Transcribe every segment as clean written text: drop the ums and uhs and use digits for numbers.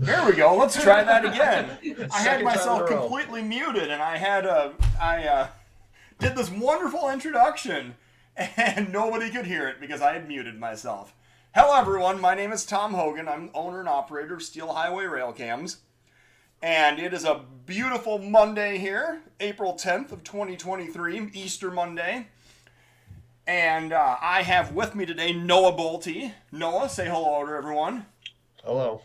There we go. Let's try that again. I had Second time myself in a row. completely muted, and I did this wonderful introduction, and nobody could hear it because I had muted myself. Hello, everyone. My name is Tom Hogan. I'm owner and operator of Steel Highway Railcams, and it is a beautiful Monday here, April 10th of 2023, Easter Monday. And I have with me today Noah Bolte. Noah, say hello to everyone. Hello.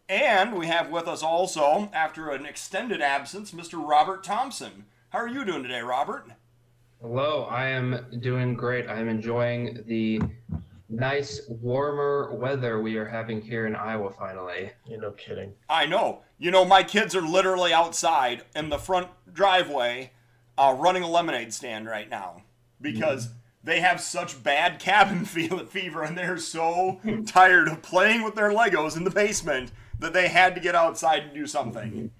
And we have with us also, after an extended absence, Mr. Robert Thompson. How are you doing today, Robert? Hello, I am doing great. I am enjoying the nice, warmer weather we are having here in Iowa finally. You're no kidding. I know. You know, my kids are literally outside in the front driveway running a lemonade stand right now because they have such bad cabin fever and they're so tired of playing with their Legos in the basement that they had to get outside and do something.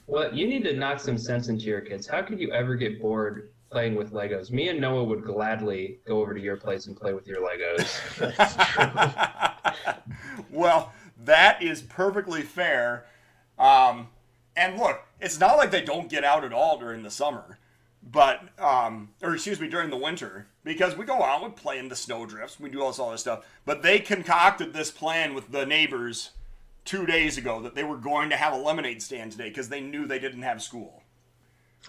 Well, you need to knock some sense into your kids. How could you ever get bored playing with Legos? Me and Noah would gladly go over to your place and play with your Legos. That's true. Well, that is perfectly fair. And look, it's not like they don't get out at all during the summer, but, during the winter, because we go out, we play in the snowdrifts, we do all this stuff, but they concocted this plan with the neighbors 2 days ago that they were going to have a lemonade stand today because they knew they didn't have school.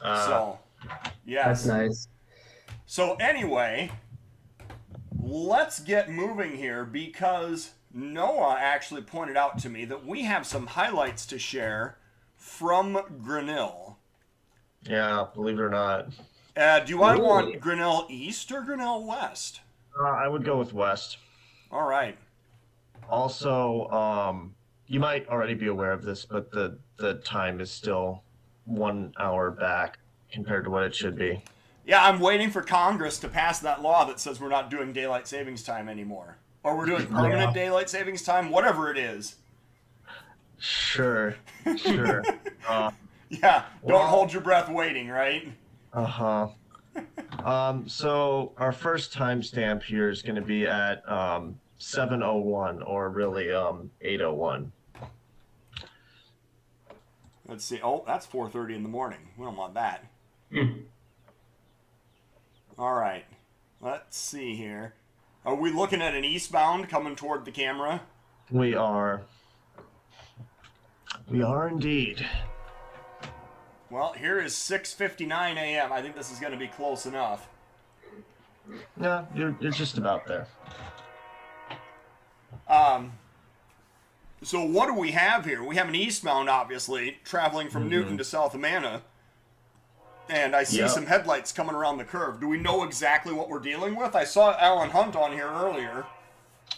So, yes. That's nice. So anyway, let's get moving here because Noah actually pointed out to me that we have some highlights to share from Grinnell. Yeah, believe it or not. Do I want Grinnell East or Grinnell West? I would go with West. All right. Also, you might already be aware of this, but the time is still 1 hour back compared to what it should be. Yeah, I'm waiting for Congress to pass that law that says we're not doing daylight savings time anymore. Or we're doing permanent daylight savings time, whatever it is. Sure. Yeah, don't hold your breath waiting, right? Uh-huh. So our first timestamp here is going to be at 7:01, or really 8:01. Let's see. Oh, that's 4:30 in the morning. We don't want that. All right. Let's see here. Are we looking at an eastbound coming toward the camera? We are. We are indeed. Well, here is 6:59 a.m. I think this is going to be close enough. Yeah, you're just about there. So what do we have here? We have an eastbound, obviously, traveling from Newton to South Amana. And I see some headlights coming around the curve. Do we know exactly what we're dealing with? I saw Alan Hunt on here earlier.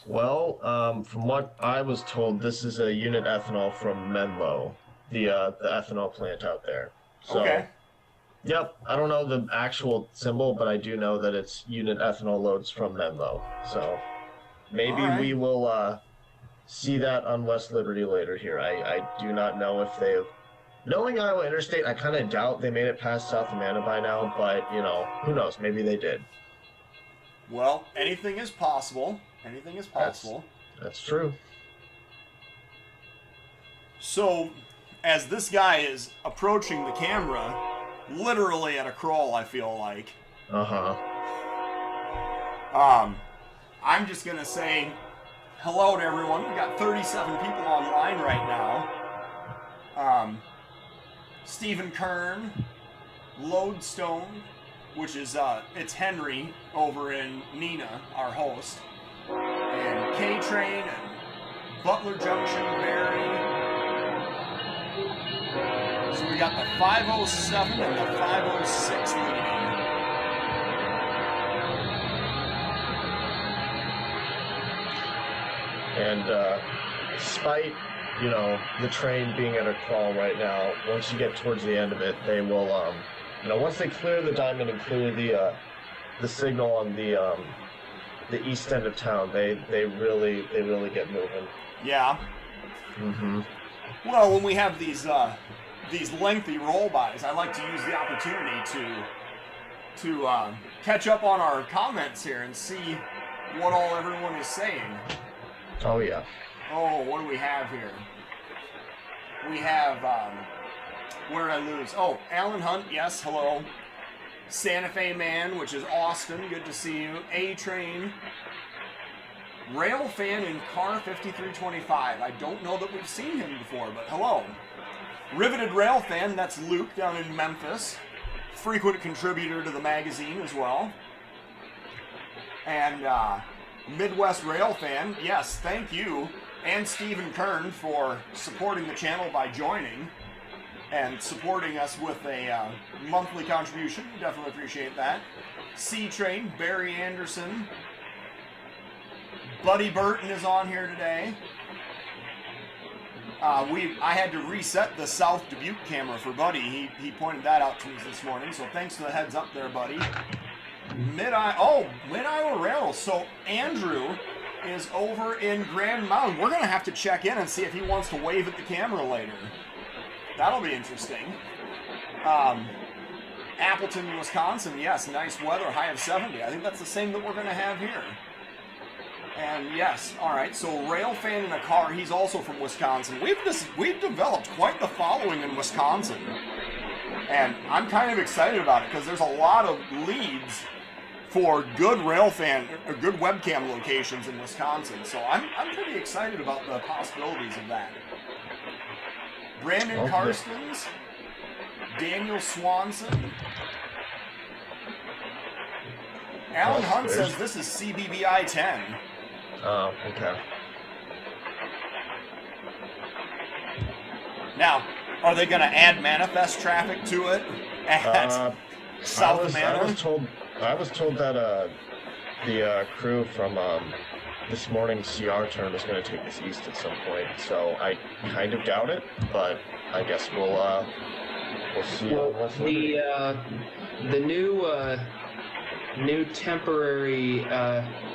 Well, from what I was told, this is a unit ethanol from Menlo, the ethanol plant out there. So, okay. Yep, I don't know the actual symbol, but I do know that it's unit ethanol loads from Menlo. So maybe we will see that on West Liberty later here. I do not know if they've... Knowing Iowa Interstate, I kind of doubt they made it past South Amana by now, but, you know, who knows? Maybe they did. Well, anything is possible. Anything is possible. That's true. So, as this guy is approaching the camera, literally at a crawl, I feel like. I'm just going to say hello to everyone. We got 37 people online right now. Stephen Kern, Lodestone, which is, it's Henry over in Neenah, our host, and K-Train and Butler Junction, Barry. So we got the 507 and the 506 leading. And despite, you know, the train being at a crawl right now, once you get towards the end of it, they will, once they clear the diamond and clear the signal on the east end of town, they really get moving. Yeah. Well, when we have these lengthy roll-bys, I like to use the opportunity to catch up on our comments here and see what all everyone is saying. Oh, yeah. Oh, what do we have here? We have, where did I lose? Oh, Alan Hunt, yes, hello. Santa Fe Man, which is Austin, good to see you. A-Train. Railfan in car 5325. I don't know that we've seen him before, but hello. Riveted Railfan, that's Luke down in Memphis. Frequent contributor to the magazine as well. And Midwest Railfan, yes, thank you. And Stephen Kern for supporting the channel by joining and supporting us with a monthly contribution. Definitely appreciate that. C-Train, Barry Anderson. Buddy Burton is on here today. I had to reset the South Dubuque camera for Buddy. He pointed that out to me this morning, so thanks for the heads up there, Buddy. Mid-Iowa Rail. So Andrew is over in Grand Mound. We're going to have to check in and see if he wants to wave at the camera later. That'll be interesting. Appleton, Wisconsin, yes, nice weather, high of 70. I think that's the same that we're going to have here. And yes, all right, so Railfan in a car, he's also from Wisconsin. We've developed quite the following in Wisconsin. And I'm kind of excited about it because there's a lot of leads for good Railfan, or good webcam locations in Wisconsin. So I'm pretty excited about the possibilities of that. Brandon Karstens, Daniel Swanson. Alan Hunt says this is CBBI 10. Oh, okay. Now, are they going to add manifest traffic to it at South Amana? I was told that the crew from this morning's CR turn is going to take us east at some point, so I kind of doubt it, but I guess we'll see. Well, the new temporary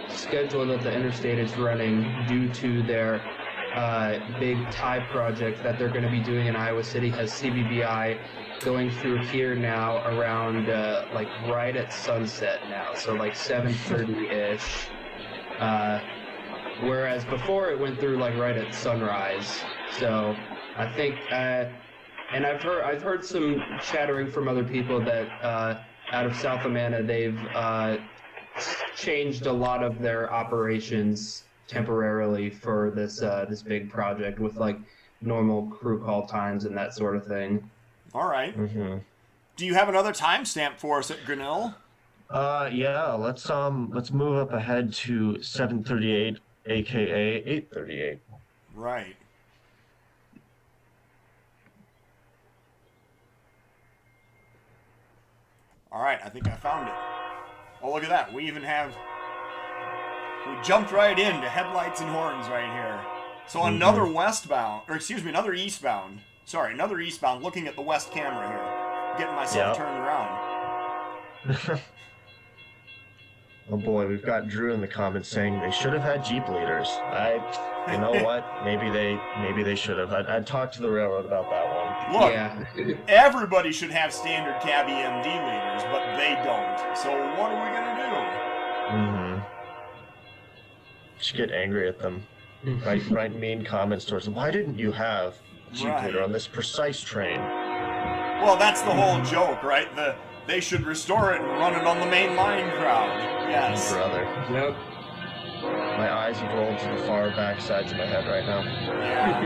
schedule that the interstate is running due to their big tie project that they're going to be doing in Iowa City has CBBI going through here now around like right at sunset now, so like 7:30-ish. Whereas before it went through like right at sunrise. So I think, and I've heard some chattering from other people that out of South Amana they've changed a lot of their operations temporarily for this this big project with like normal crew call times and that sort of thing. All right. Mm-hmm. Do you have another timestamp for us at Grinnell? Yeah. Let's move up ahead to 7:38, aka 8:38. Right. All right. I think I found it. Oh, look at that. We jumped right into headlights and horns right here. So another westbound, or excuse me, another eastbound. Sorry, another eastbound, looking at the west camera here. Getting myself turned around. Oh boy, we've got Drew in the comments saying they should have had Jeep leaders. You know what? Maybe they should have. I'd talk to the railroad about that one. Look, everybody should have standard cab EMD leaders, but they don't. So what are we gonna do? Mm-hmm. Just get angry at them. Write mean comments towards them. Why didn't you have Jeep leader on this precise train? Well, that's the whole joke, right? They should restore it and run it on the main line crowd. Yes. Brother. Yep. My eyes have rolled to the far back sides of my head right now. Yeah.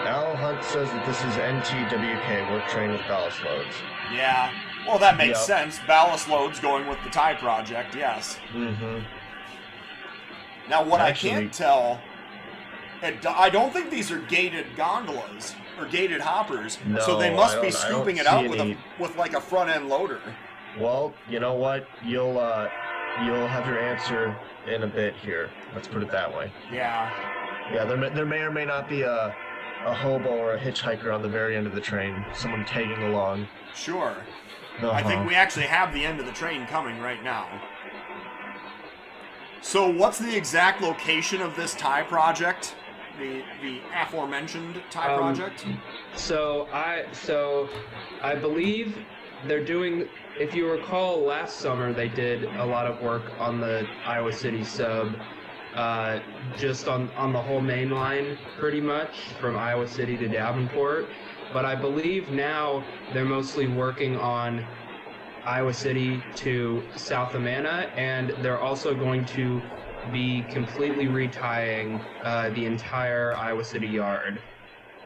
Al Hunt says that this is NTWK, work train with ballast loads. Yeah. Well, that makes sense. Ballast loads going with the tie project, yes. Mm-hmm. Now, what I can't tell, I don't think these are gated gondolas or gated hoppers, no, so they must be scooping it out with like a front end loader. Well, you know what? You'll have your answer in a bit here. Let's put it that way. Yeah. Yeah, there may or may not be a hobo or a hitchhiker on the very end of the train, someone tagging along. Sure. I think we actually have the end of the train coming right now. So what's the exact location of this tie project? The aforementioned tie project? So I believe they're doing, if you recall last summer they did a lot of work on the Iowa City sub just on the whole main line, pretty much, from Iowa City to Davenport. But I believe now they're mostly working on Iowa City to South Amana, and they're also going to be completely retying the entire Iowa City yard.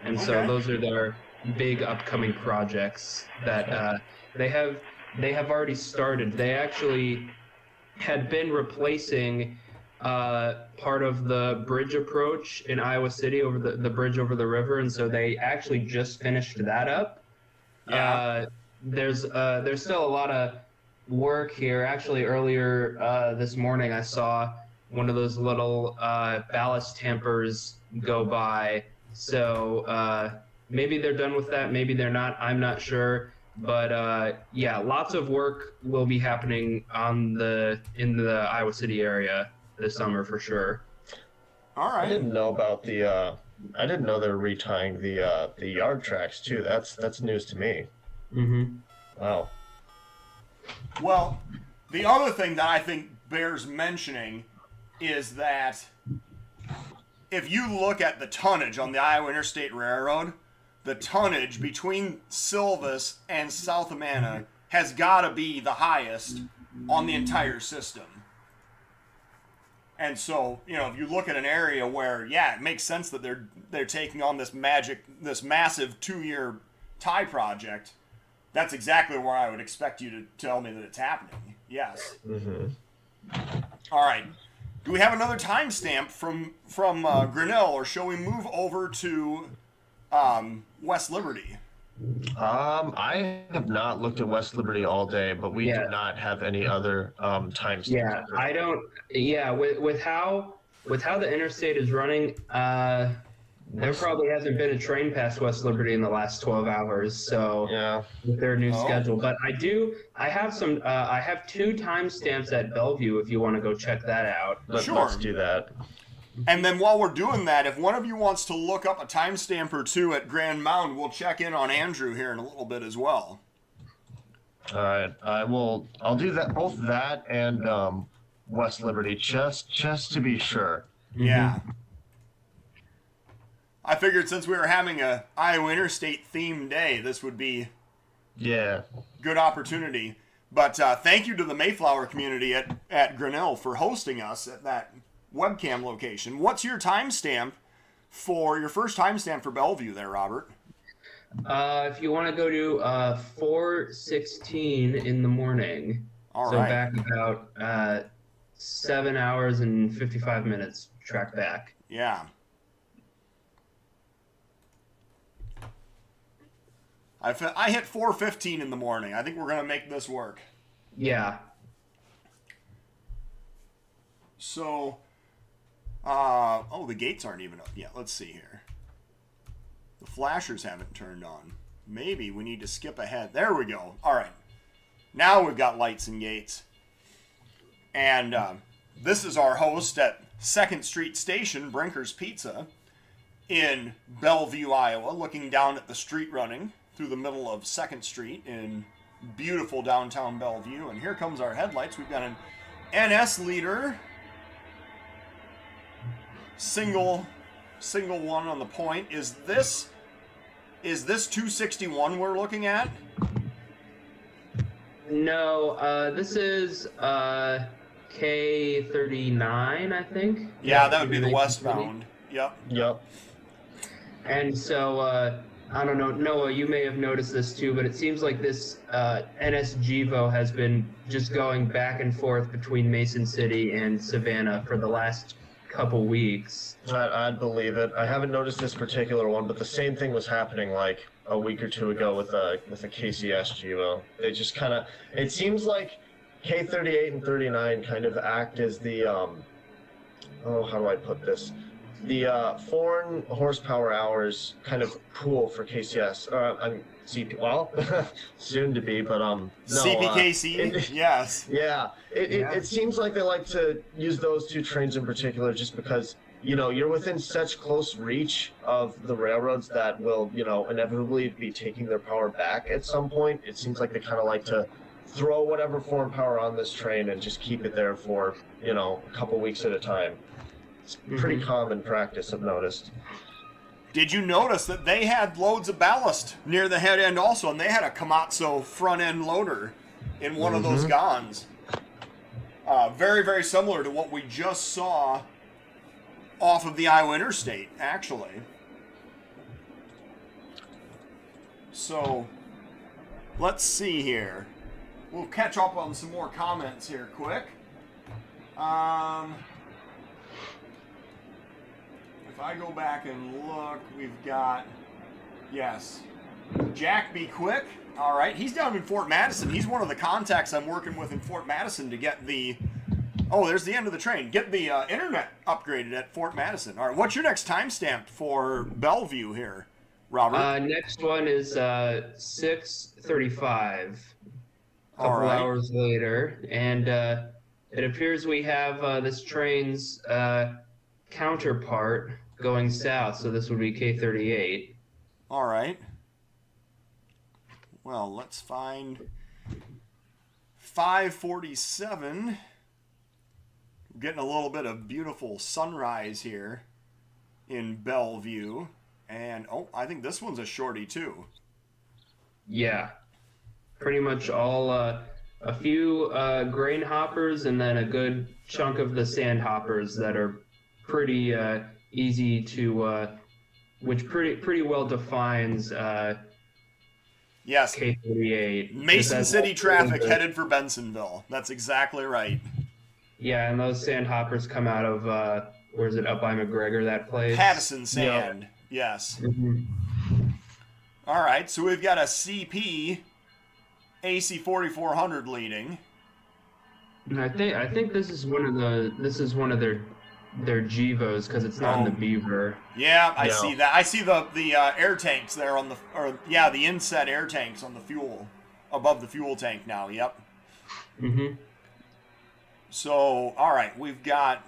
And so those are their big upcoming projects that they have already started. They actually had been replacing part of the bridge approach in Iowa City over the bridge over the river, and so they actually just finished that up. Yeah. There's still a lot of work here. Actually, earlier this morning, I saw one of those little ballast tampers go by. So maybe they're done with that. Maybe they're not. I'm not sure. But yeah, lots of work will be happening in the Iowa City area this summer for sure. All right. I didn't know about the. I didn't know they were retying the yard tracks too. That's news to me. Mm-hmm. Wow. Well, the other thing that I think bears mentioning is that if you look at the tonnage on the Iowa Interstate Railroad, the tonnage between Silvis and South Amana has got to be the highest on the entire system. And so, if you look at an area where, it makes sense that they're taking on this massive 2-year tie project, that's exactly where I would expect you to tell me that it's happening. Yes. Mm-hmm. All right. Do we have another timestamp from Grinnell, or shall we move over to West Liberty? I have not looked at West Liberty all day, but we do not have any other timestamps. Yeah, I don't. Yeah, with how the interstate is running, there probably hasn't been a train past West Liberty in the last 12 hours. So with their new schedule, but I have some. I have 2 timestamps at Bellevue if you want to go check that out. Sure. Let's do that. And then while we're doing that, if one of you wants to look up a timestamp or 2 at Grand Mound, we'll check in on Andrew here in a little bit as well. All right, I'll do that. Both that and West Liberty, just to be sure. Yeah. I figured since we were having a Iowa Interstate themed day, this would be good opportunity. But thank you to the Mayflower community at Grinnell for hosting us at that webcam location. What's your timestamp for your first timestamp for Bellevue there, Robert? If you want to go to 4:16 in the morning, All so right. back about 7 hours and 55 minutes. Track back. Yeah. I hit 4:15 in the morning. I think we're gonna make this work. Yeah. So, the gates aren't even up yet. Let's see here. The flashers haven't turned on. Maybe we need to skip ahead. There we go. All right. Now we've got lights and gates. And this is our host at 2nd Street Station, Brinker's Pizza, in Bellevue, Iowa, looking down at the street running through the middle of 2nd Street in beautiful downtown Bellevue. And here comes our headlights. We've got an NS leader. Single one on the point. Is this 261 we're looking at? No, this is K39, I think. Yeah, that would be the westbound. Yep. And so, I don't know, Noah, you may have noticed this too, but it seems like this NS GEVO has been just going back and forth between Mason City and Savannah for the last couple weeks. I'd believe it. I haven't noticed this particular one, but the same thing was happening like a week or 2 ago with a KCS GEVO. They just kind of, it seems like K38 and 39 kind of act as the how do I put this? The foreign horsepower hours kind of pool for KCS. I'm CP. Well, soon to be, but no. CPKC. Yes. Yeah. It seems like they like to use those 2 trains in particular, just because you're within such close reach of the railroads that will inevitably be taking their power back at some point. It seems like they kind of like to throw whatever foreign power on this train and just keep it there for a couple weeks at a time. It's pretty common practice, I've noticed. Did you notice that they had loads of ballast near the head end also, and they had a Komatsu front end loader in one of those gons? Very, very similar to what we just saw off of the Iowa Interstate, actually. So, let's see here. We'll catch up on some more comments here quick. If I go back and look, we've got, yes, Jack B. Quick. All right, he's down in Fort Madison. He's one of the contacts I'm working with in Fort Madison to get the, oh, there's the end of the train. Get the internet upgraded at Fort Madison. All right, what's your next timestamp for Bellevue here, Robert? Next one is 6:35. A couple All right. hours later, and it appears we have this train's counterpart going south, so this would be K38. All right. Well, let's find 547. We're getting a little bit of beautiful sunrise here in Bellevue. And, oh, I think this one's a shorty, too. Yeah, pretty much all, a few grain hoppers and then a good chunk of the sand hoppers that are pretty easy to, which pretty well defines Yes, K38. Mason City traffic headed for Bensonville. That's exactly right. Yeah, and those sand hoppers come out of, where is it, up by McGregor, that place? Pattison Sand, yes. All right, so we've got a CP AC 4400 leading. And I think this is one of their Gevos because it's not in the Beaver. Yeah, I see that. I see the air tanks there on the, the inset air tanks on the fuel, above the fuel tank now. Yep. So, all right, we've got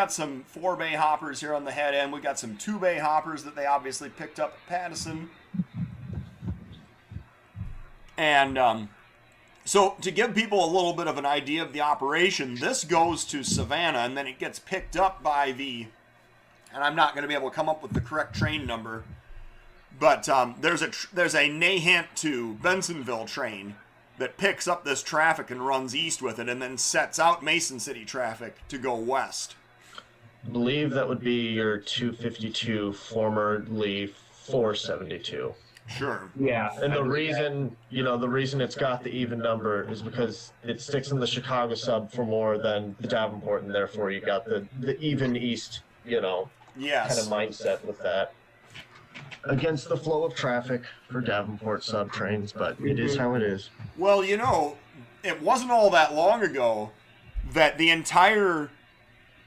some 4-bay hoppers here on the head end. We've got some 2-bay hoppers that they obviously picked up at Pattison. And so to give people a little bit of an idea of the operation, this goes to Savannah and then it gets picked up by the, and I'm not going to be able to come up with the correct train number, but there's a Nahant to Bensonville train that picks up this traffic and runs east with it and then sets out Mason City traffic to go west. I believe that would be your 252, formerly 472. Sure. Yeah. And the reason it's got the even number is because it sticks in the Chicago sub for more than the Davenport, and therefore you got the even east, kind of mindset with that. Against the flow of traffic for Davenport sub trains, but it is how it is. Well, it wasn't all that long ago that the entire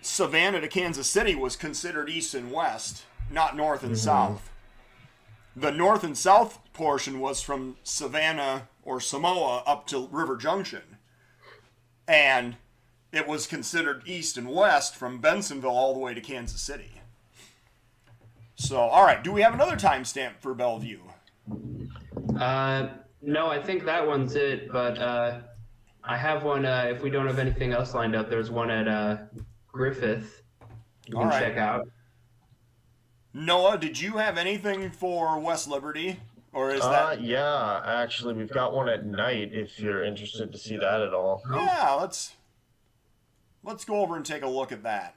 Savannah to Kansas City was considered east and west, not north and south. The north and south portion was from Savannah or Samoa up to River Junction. And it was considered east and west from Bensonville all the way to Kansas City. So, all right, do we have another timestamp for Bellevue? No, I think that one's it, but I have one, if we don't have anything else lined up, there's one at Griffith you can check out. Noah, did you have anything for West Liberty? Or is that... Yeah, actually, we've got one at night if you're interested to see that at all. Yeah, let's go over and take a look at that.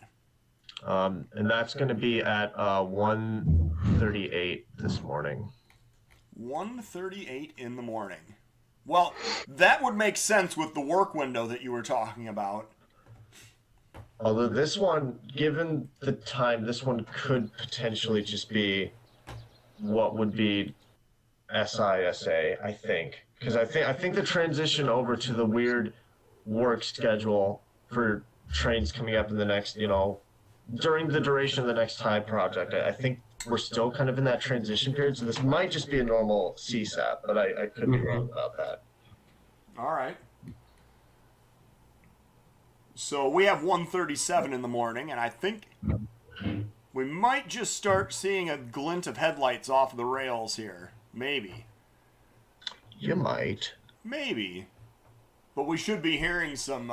And that's going to be at 1:38 this morning. 1:38 in the morning. Well, that would make sense with the work window that you were talking about. Although this one, given the time, this one could potentially just be what would be SISA, I think. Because I think the transition over to the weird work schedule for trains coming up in the next, during the duration of the next time project, I think we're still kind of in that transition period. So this might just be a normal CSAP, but I could be wrong about that. All right. So we have 1:37 in the morning, and I think we might just start seeing a glint of headlights off the rails here. Maybe. You might. Maybe. But we should be hearing some...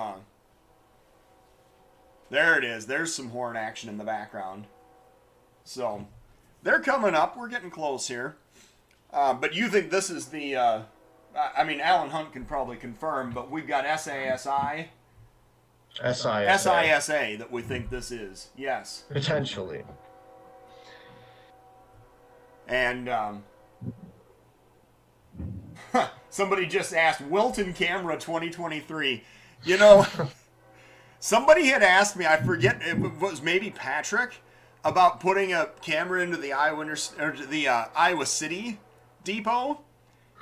There it is. There's some horn action in the background. So, they're coming up. We're getting close here. But you think this is the... I mean, Alan Hunt can probably confirm, but we've got SASI. SISA that we think this is. Yes. Potentially. And somebody just asked, Wilton Camera 2023. You know, somebody had asked me, I forget, it was maybe Patrick, about putting a camera into the Iowa City depot.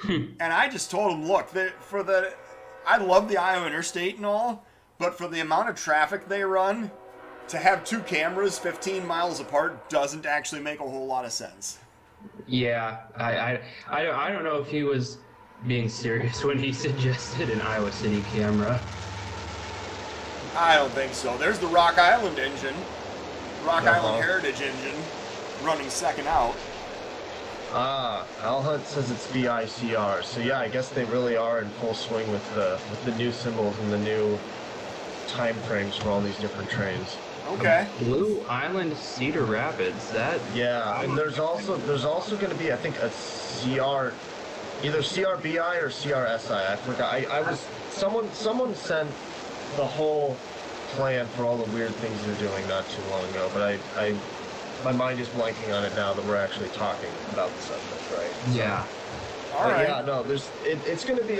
And I just told him, look, I love the Iowa Interstate and all, but for the amount of traffic they run, to have two cameras 15 miles apart doesn't actually make a whole lot of sense. Yeah, I don't know if he was being serious when he suggested an Iowa City camera. I don't think so. There's the Rock Island engine, Rock Island Heritage engine, running second out. Al Hunt says it's VICR. So yeah, I guess they really are in full swing with the new symbols and the new time frames for all these different trains. Okay. Blue Island Cedar Rapids. Yeah, and there's also going to be, I think, a CR, either CRBI or CRSI. I forgot. Someone sent the whole plan for all the weird things they're doing not too long ago, but my mind is blanking on it now that we're actually talking about the subject, right? Yeah. All right. Yeah, no, it's going to be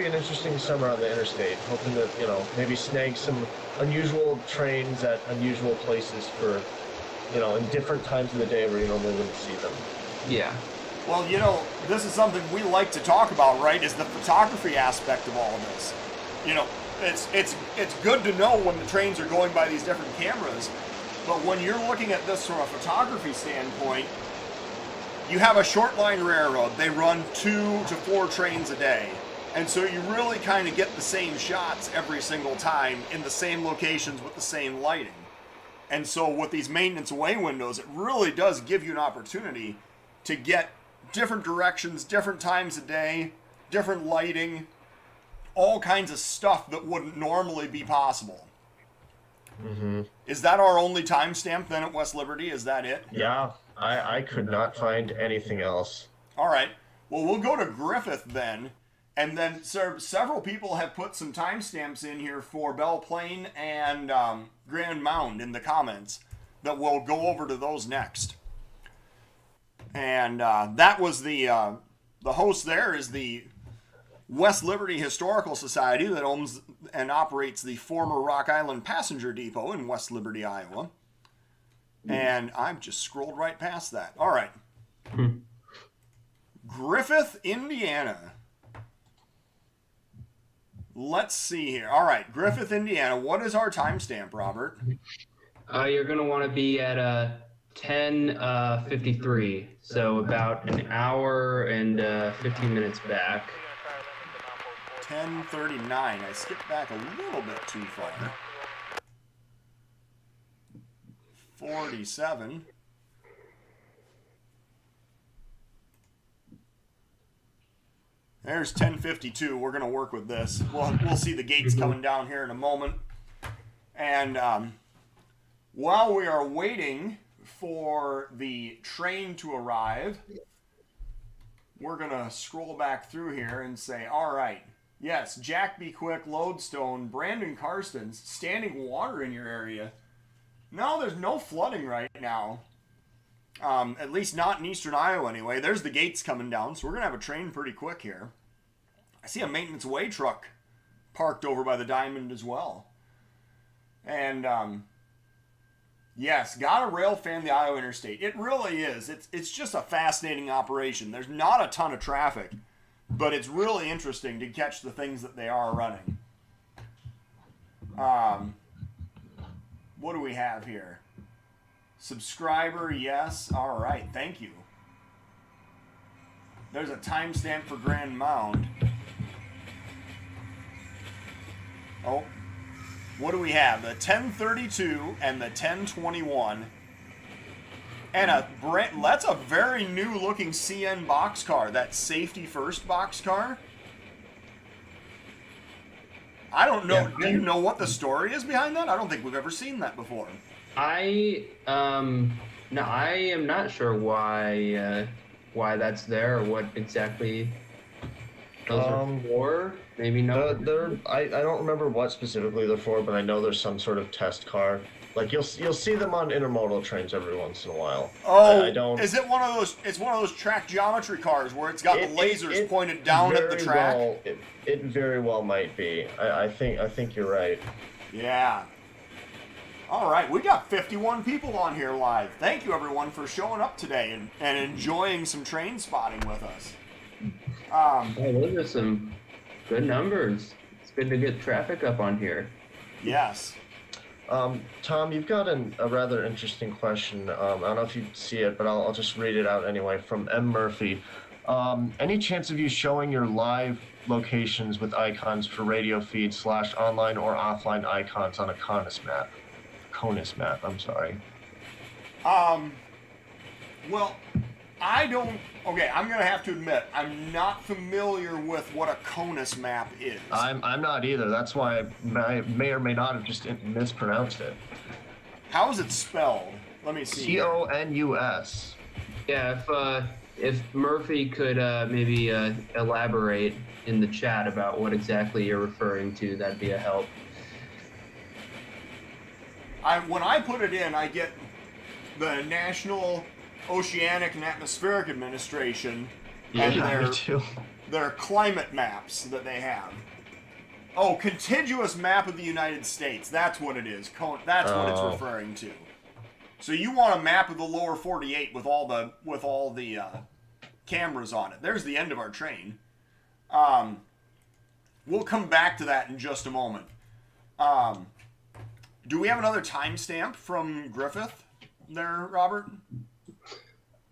an interesting summer on the interstate. Hoping to, maybe snag some unusual trains at unusual places for, in different times of the day where you normally wouldn't see them. Yeah. Well, this is something we like to talk about, right? Is the photography aspect of all of this. It's good to know when the trains are going by these different cameras, but when you're looking at this from a photography standpoint, you have a short line railroad. They run 2 to 4 trains a day. And so you really kind of get the same shots every single time in the same locations with the same lighting. And so with these maintenance away windows, it really does give you an opportunity to get different directions, different times a day, different lighting, all kinds of stuff that wouldn't normally be possible. Mm-hmm. Is that our only timestamp then at West Liberty? Is that it? Yeah, I could not find anything else. All right. Well, we'll go to Griffith then. And then several people have put some timestamps in here for Belle Plaine and Grand Mound in the comments that we'll go over to those next. And that was the host there is the West Liberty Historical Society that owns and operates the former Rock Island Passenger Depot in West Liberty, Iowa. And I've just scrolled right past that. All right. Griffith, Indiana. Let's see here. All right, Griffith, Indiana. What is our timestamp, Robert? You're going to want to be at 10:53, so about an hour and 15 minutes back. 10:39. I skipped back a little bit too far. 47. There's 10:52. We're going to work with this. We'll see the gates coming down here in a moment. And while we are waiting for the train to arrive, we're going to scroll back through here and say, all right, yes, Jack Be Quick, Lodestone, Brandon Karstens, standing water in your area. No, there's no flooding right now. At least not in eastern Iowa anyway. There's the gates coming down, so we're going to have a train pretty quick here. I see a maintenance way truck parked over by the Diamond as well. And, yes, gotta rail fan the Iowa Interstate. It really is. It's just a fascinating operation. There's not a ton of traffic, but it's really interesting to catch the things that they are running. What do we have here? Subscriber, yes. All right, thank you. There's a timestamp for Grand Mound. Oh, what do we have? The 1032 and the 1021. And that's a very new looking CN boxcar, that safety first boxcar. I don't know. Yeah. Do you know what the story is behind that? I don't think we've ever seen that before. No, I am not sure why that's there or what exactly those are for. Maybe no. I don't remember what specifically they're for, but I know there's some sort of test car. Like you'll see them on intermodal trains every once in a while. Oh, I don't. Is it one of those? It's one of those track geometry cars where it's got the lasers pointed down at the track. Well, it very well might be. I think you're right. Yeah. All right, we got 51 people on here live. Thank you everyone for showing up today and enjoying some train spotting with us. Those are some good numbers. It's good to get traffic up on here. Yes. Tom, you've got a rather interesting question. I don't know if you see it, but I'll just read it out anyway from M. Murphy. Any chance of you showing your live locations with icons for radio feeds / online or offline icons on a CONUS map? CONUS map, I'm sorry. Well, I don't... Okay, I'm going to have to admit, I'm not familiar with what a CONUS map is. I'm not either. That's why I may or may not have just mispronounced it. How is it spelled? Let me see. CONUS. Yeah, if Murphy could maybe elaborate in the chat about what exactly you're referring to, that'd be a help. When I put it in, I get the National Oceanic and Atmospheric Administration and their climate maps that they have. Oh, contiguous map of the United States. That's what it is. That's what it's referring to. So you want a map of the lower 48 with all the cameras on it. There's the end of our train. We'll come back to that in just a moment. Do we have another timestamp from Griffith there, Robert?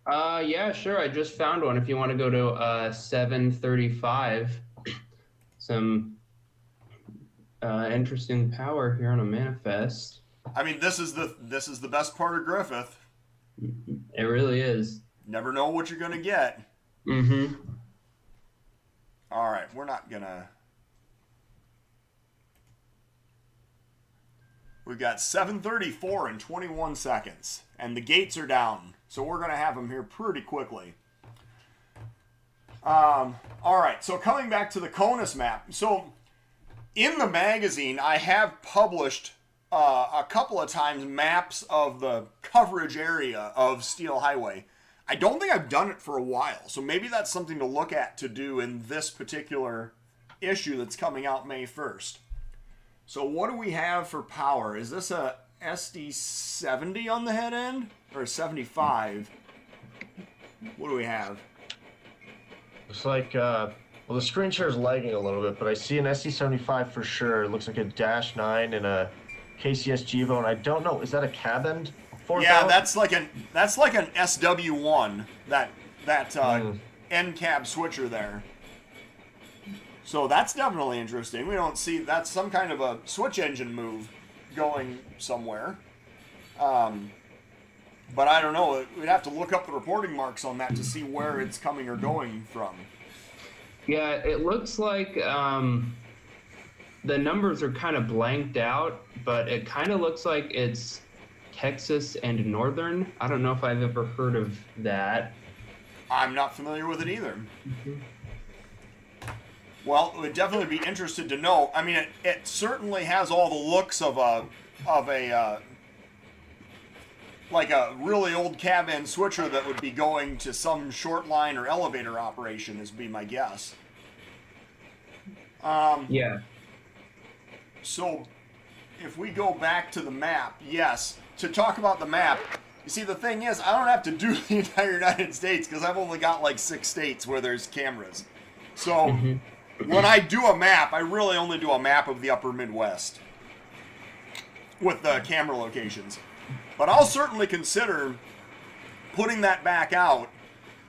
Yeah, sure. I just found one. If you want to go to 7:35, some interesting power here on a manifest. I mean, this is the best part of Griffith. It really is. Never know what you're gonna get. Mm-hmm. All right, we're not gonna. We've got 7:34 and 21 seconds, and the gates are down, so we're gonna have them here pretty quickly. All right, so coming back to the CONUS map. So in the magazine, I have published a couple of times maps of the coverage area of Steel Highway. I don't think I've done it for a while, so maybe that's something to look at to do in this particular issue that's coming out May 1st. So what do we have for power? Is this a SD70 on the head end? Or a 75? What do we have? Looks like, well, the screen share is lagging a little bit, but I see an SD75 for sure. It looks like a Dash 9 and a KCS Gevo, and I don't know, is that a cabin? Yeah, that's like an SW1, that end cab switcher there. So that's definitely interesting. We don't see, that's some kind of a switch engine move going somewhere. But I don't know. We'd have to look up the reporting marks on that to see where it's coming or going from. Yeah, it looks like the numbers are kind of blanked out, but it kind of looks like it's Texas and Northern. I don't know if I've ever heard of that. I'm not familiar with it either. Mm-hmm. Well, we'd definitely be interested to know. I mean, it certainly has all the looks of a like a really old cab end switcher that would be going to some short line or elevator operation, is be my guess. Yeah. So, if we go back to the map, yes, to talk about the map, you see, the thing is, I don't have to do the entire United States because I've only got like 6 states where there's cameras. So, when I do a map, I really only do a map of the upper Midwest with the camera locations. But I'll certainly consider putting that back out.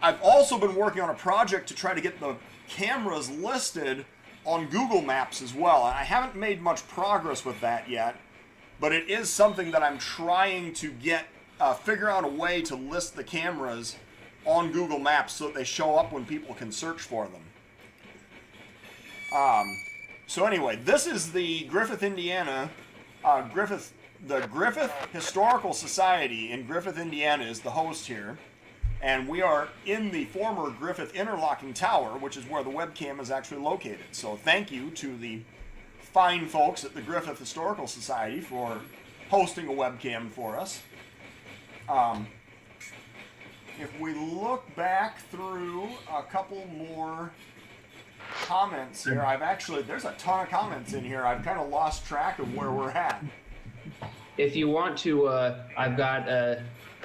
I've also been working on a project to try to get the cameras listed on Google Maps as well. And I haven't made much progress with that yet, but it is something that I'm trying to get, figure out a way to list the cameras on Google Maps so that they show up when people can search for them. So anyway, this is the Griffith, Indiana, the Griffith Historical Society in Griffith, Indiana is the host here. And we are in the former Griffith Interlocking Tower, which is where the webcam is actually located. So thank you to the fine folks at the Griffith Historical Society for hosting a webcam for us. If we look back through a couple more comments here, there's a ton of comments in here. I've kind of lost track of where we're at. If you want to, I've got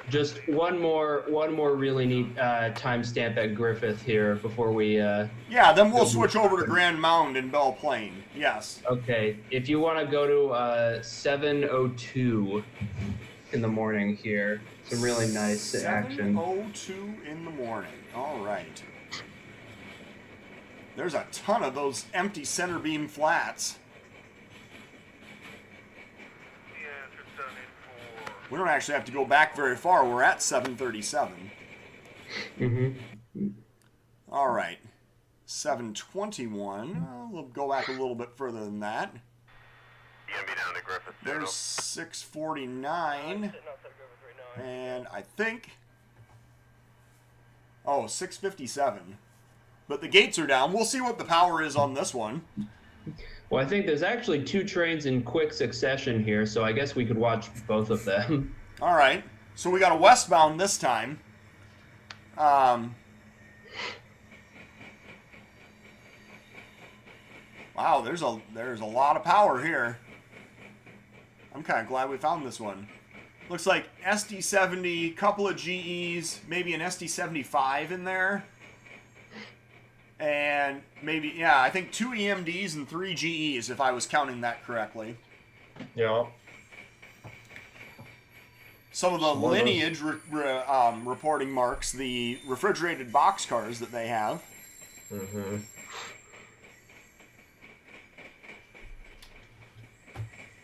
just one more really neat timestamp at Griffith here before we. Yeah, then we'll switch over to Grand Mound in Belle Plaine. Yes. Okay, if you want to go to 7:02 in the morning here, some really nice action. 7:02 in the morning. All right. There's a ton of those empty center beam flats. We don't actually have to go back very far. We're at 737. Mm-hmm. All right. 721. We'll go back a little bit further than that. Down to Griffith. There's 649. And I think... Oh, 657. But the gates are down. We'll see what the power is on this one. Well, I think there's actually 2 trains in quick succession here, so I guess we could watch both of them. All right. So we got a westbound this time. Wow, there's a lot of power here. I'm kind of glad we found this one. Looks like SD70, couple of GEs, maybe an SD75 in there. And maybe, yeah, I think 2 EMDs and 3 GEs, if I was counting that correctly. Yeah. Some of the lineage reporting marks the refrigerated boxcars that they have. Mm-hmm.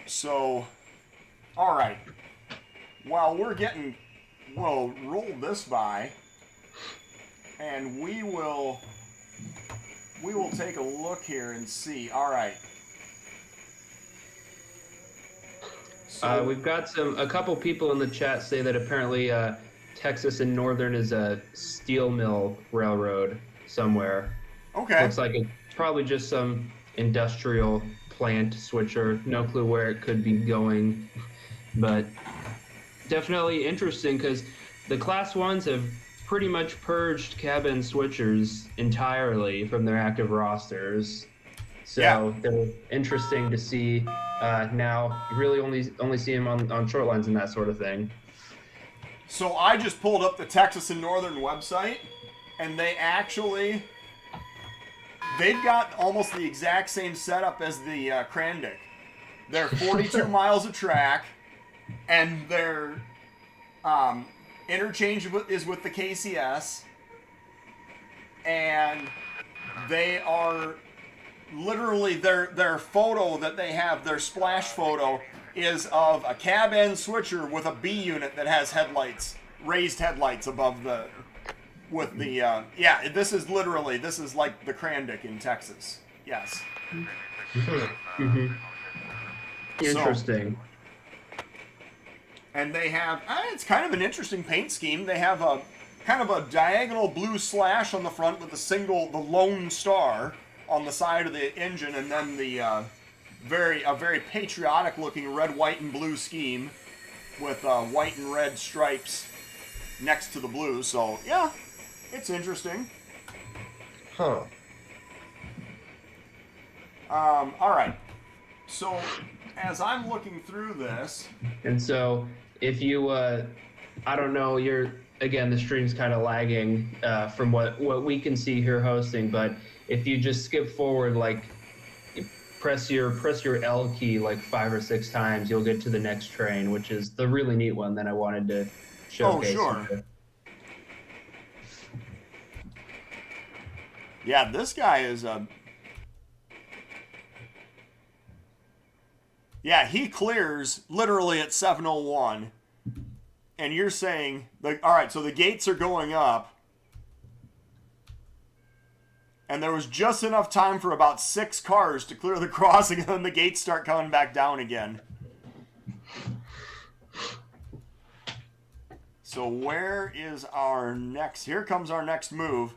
So, all right. While we'll roll this by, and we will take a look here and see. All right. So, We've got a couple people in the chat say that apparently Texas and Northern is a steel mill railroad somewhere. okay. Looks like it's probably just some industrial plant switcher. No clue where it could be going, but definitely interesting because the Class 1s have pretty much purged cabin switchers entirely from their active rosters. So Yeah. they're interesting to see now. You really only see them on short lines and that sort of thing. So I just pulled up the Texas and Northern website, and they've got almost the exact same setup as the Krandic. They're 42 miles of track, and their interchange is with the KCS, and they are literally their photo that they have, their splash photo, is of a cab end switcher with a B unit that has headlights, raised headlights above the, with the, yeah, this is like the Krandic in Texas. Yes. Mm-hmm. Interesting. And they have, it's kind of an interesting paint scheme. They have a kind of a diagonal blue slash on the front with the lone star on the side of the engine, and then the very patriotic looking red, white, and blue scheme with white and red stripes next to the blue. So yeah, it's interesting. Huh. All right. So as I'm looking through this, And so if you, I don't know, again, the stream's kind of lagging from what we can see here hosting, but if you just skip forward, like press your L key like 5 or 6 times, you'll get to the next train, which is the really neat one that I wanted to showcase. Oh, sure. Yeah, this guy is yeah, he clears literally at 7:01, and you're saying, all right, so the gates are going up, And there was just enough time for about 6 cars to clear the crossing, and then the gates start coming back down again. So where is our next? Here comes our next move.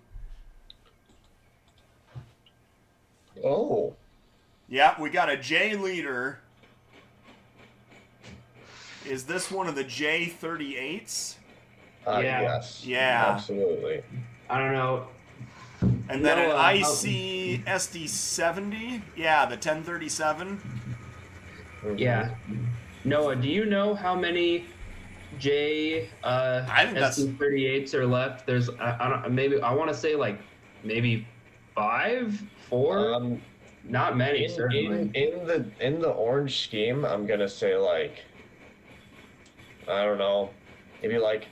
Oh. Yeah, we got a J leader. Is this one of the J38s? Yeah. Yes. Yeah. Absolutely. I don't know. And then an Noah, IC SD70? Yeah, the 1037. Yeah. Noah, do you know how many J I think that's- SD38s are left? There's I don't maybe I want to say like maybe 5, 4. Not many, certainly. In the orange scheme, I'm gonna say like, I don't know, maybe like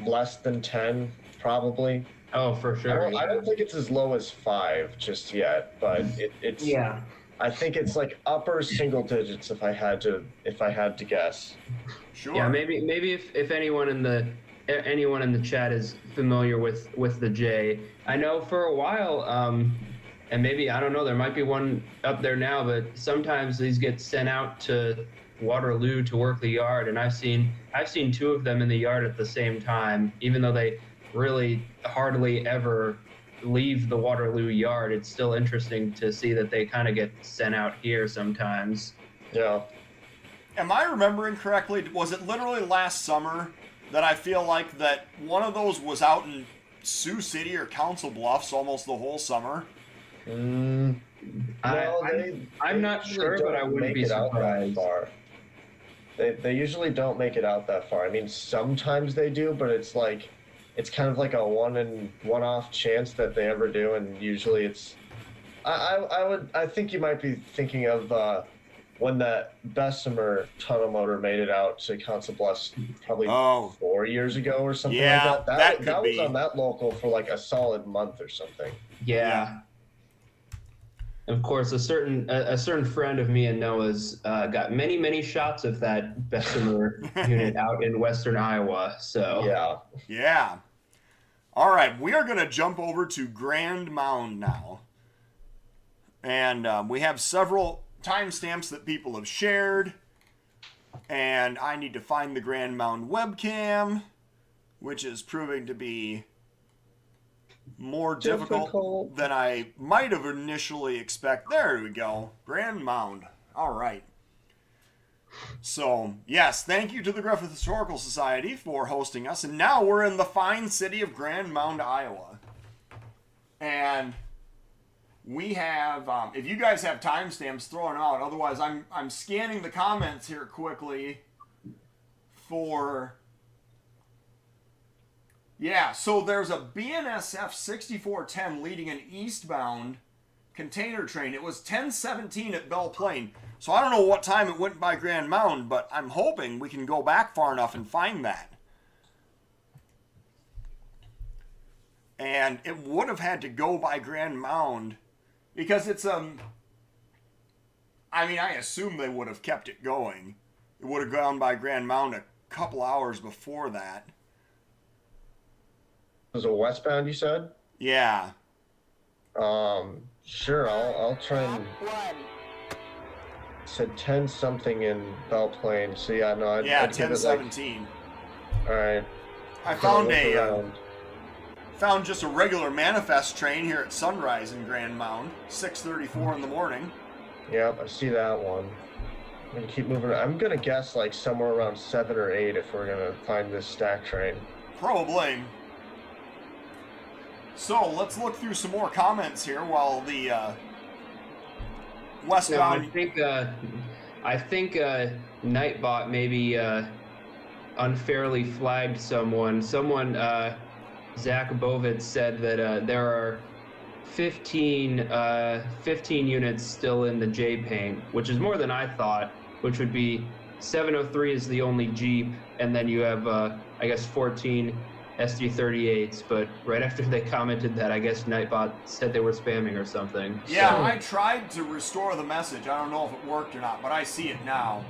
less than 10, probably. Oh, for sure. I don't think it's as low as 5 just yet, but it's. Yeah. I think it's like upper single digits if I had to guess. Sure. Yeah, maybe if anyone in the chat is familiar with the J. I know for a while, and maybe I don't know, there might be one up there now, but sometimes these get sent out to Waterloo to work the yard, and I've seen 2 of them in the yard at the same time, even though they really hardly ever leave the Waterloo yard. It's still interesting to see that they kind of get sent out here sometimes. Yeah. Am I remembering correctly? Was it literally last summer that I feel like that one of those was out in Sioux City or Council Bluffs almost the whole summer? I'm not sure, but I wouldn't be surprised. They usually don't make it out that far. I mean, sometimes they do, but it's kind of like a one-off chance that they ever do, and usually it's. I think you might be thinking of when that Bessemer tunnel motor made it out to Council Bluffs probably 4 years ago or something like that. That was on that local for like a solid month or something. Yeah. Of course, a certain friend of me and Noah's got many shots of that Bessemer unit out in western Iowa. So yeah. All right, we are going to jump over to Grand Mound now, and we have several timestamps that people have shared, and I need to find the Grand Mound webcam, which is proving to be more difficult than I might have initially expected. There we go. Grand Mound. All right. So, yes, thank you to the Griffith Historical Society for hosting us. And now we're in the fine city of Grand Mound, Iowa. And we have, if you guys have timestamps, throw them out. Otherwise, I'm scanning the comments here quickly for... Yeah, so there's a BNSF 6410 leading an eastbound container train. It was 1017 at Belle Plaine. So I don't know what time it went by Grand Mound, but I'm hoping we can go back far enough and find that. And it would have had to go by Grand Mound because it's I mean, I assume they would have kept it going. It would have gone by Grand Mound a couple hours before that. It was a westbound, you said? Yeah. Sure, I'll try and... Said 10 something in Belle Plaine, so yeah, no, I'd 1017. All right. I found found just a regular manifest train here at Sunrise in Grand Mound, 6:34 in the morning. Yep, I see that one. I'm gonna keep moving. I'm gonna guess like somewhere around 7 or 8 if we're gonna find this stack train. Probably. So let's look through some more comments here while the westbound. No, I think Nightbot maybe unfairly flagged someone. Zach Bovitz said that there are 15 units still in the J paint, which is more than I thought, which would be 703 is the only Jeep, and then you have, I guess, 14 SD38s, but right after they commented that, I guess Nightbot said they were spamming or something. Yeah, so. I tried to restore the message. I don't know if it worked or not, but I see it now.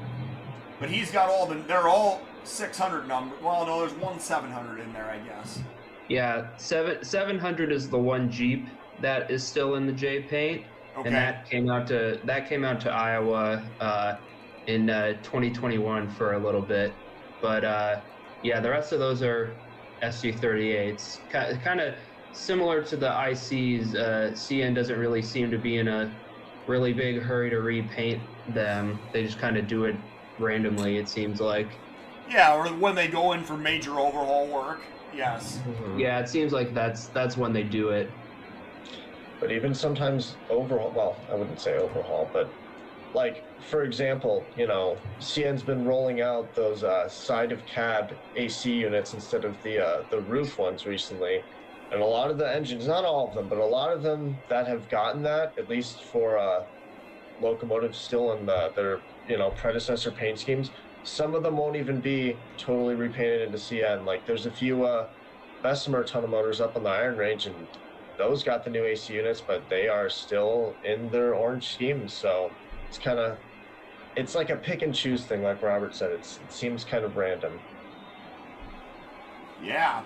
But he's got they're all 600 number. Well, no, there's one 700 in there, I guess. Yeah, 700 is the one Jeep, that is still in the J paint, Okay. and that came out to Iowa in 2021 for a little bit. But yeah, the rest of those are SC38s, kind of similar to the ICs. CN doesn't really seem to be in a really big hurry to repaint them. They just kind of do it randomly, it seems like. Yeah, or when they go in for major overhaul work. Yes. Yeah, it seems like that's when they do it. But even sometimes overhaul, well, I wouldn't say overhaul, but like, for example, you know, CN's been rolling out those side of cab AC units instead of the roof ones recently. And a lot of the engines, not all of them, but a lot of them that have gotten that, at least for locomotives still in their, you know, predecessor paint schemes, some of them won't even be totally repainted into CN. Like, there's a few Bessemer tunnel motors up on the Iron Range, and those got the new AC units, but they are still in their orange schemes. So it's kind of, it's like a pick and choose thing, like Robert said. It seems kind of random. Yeah.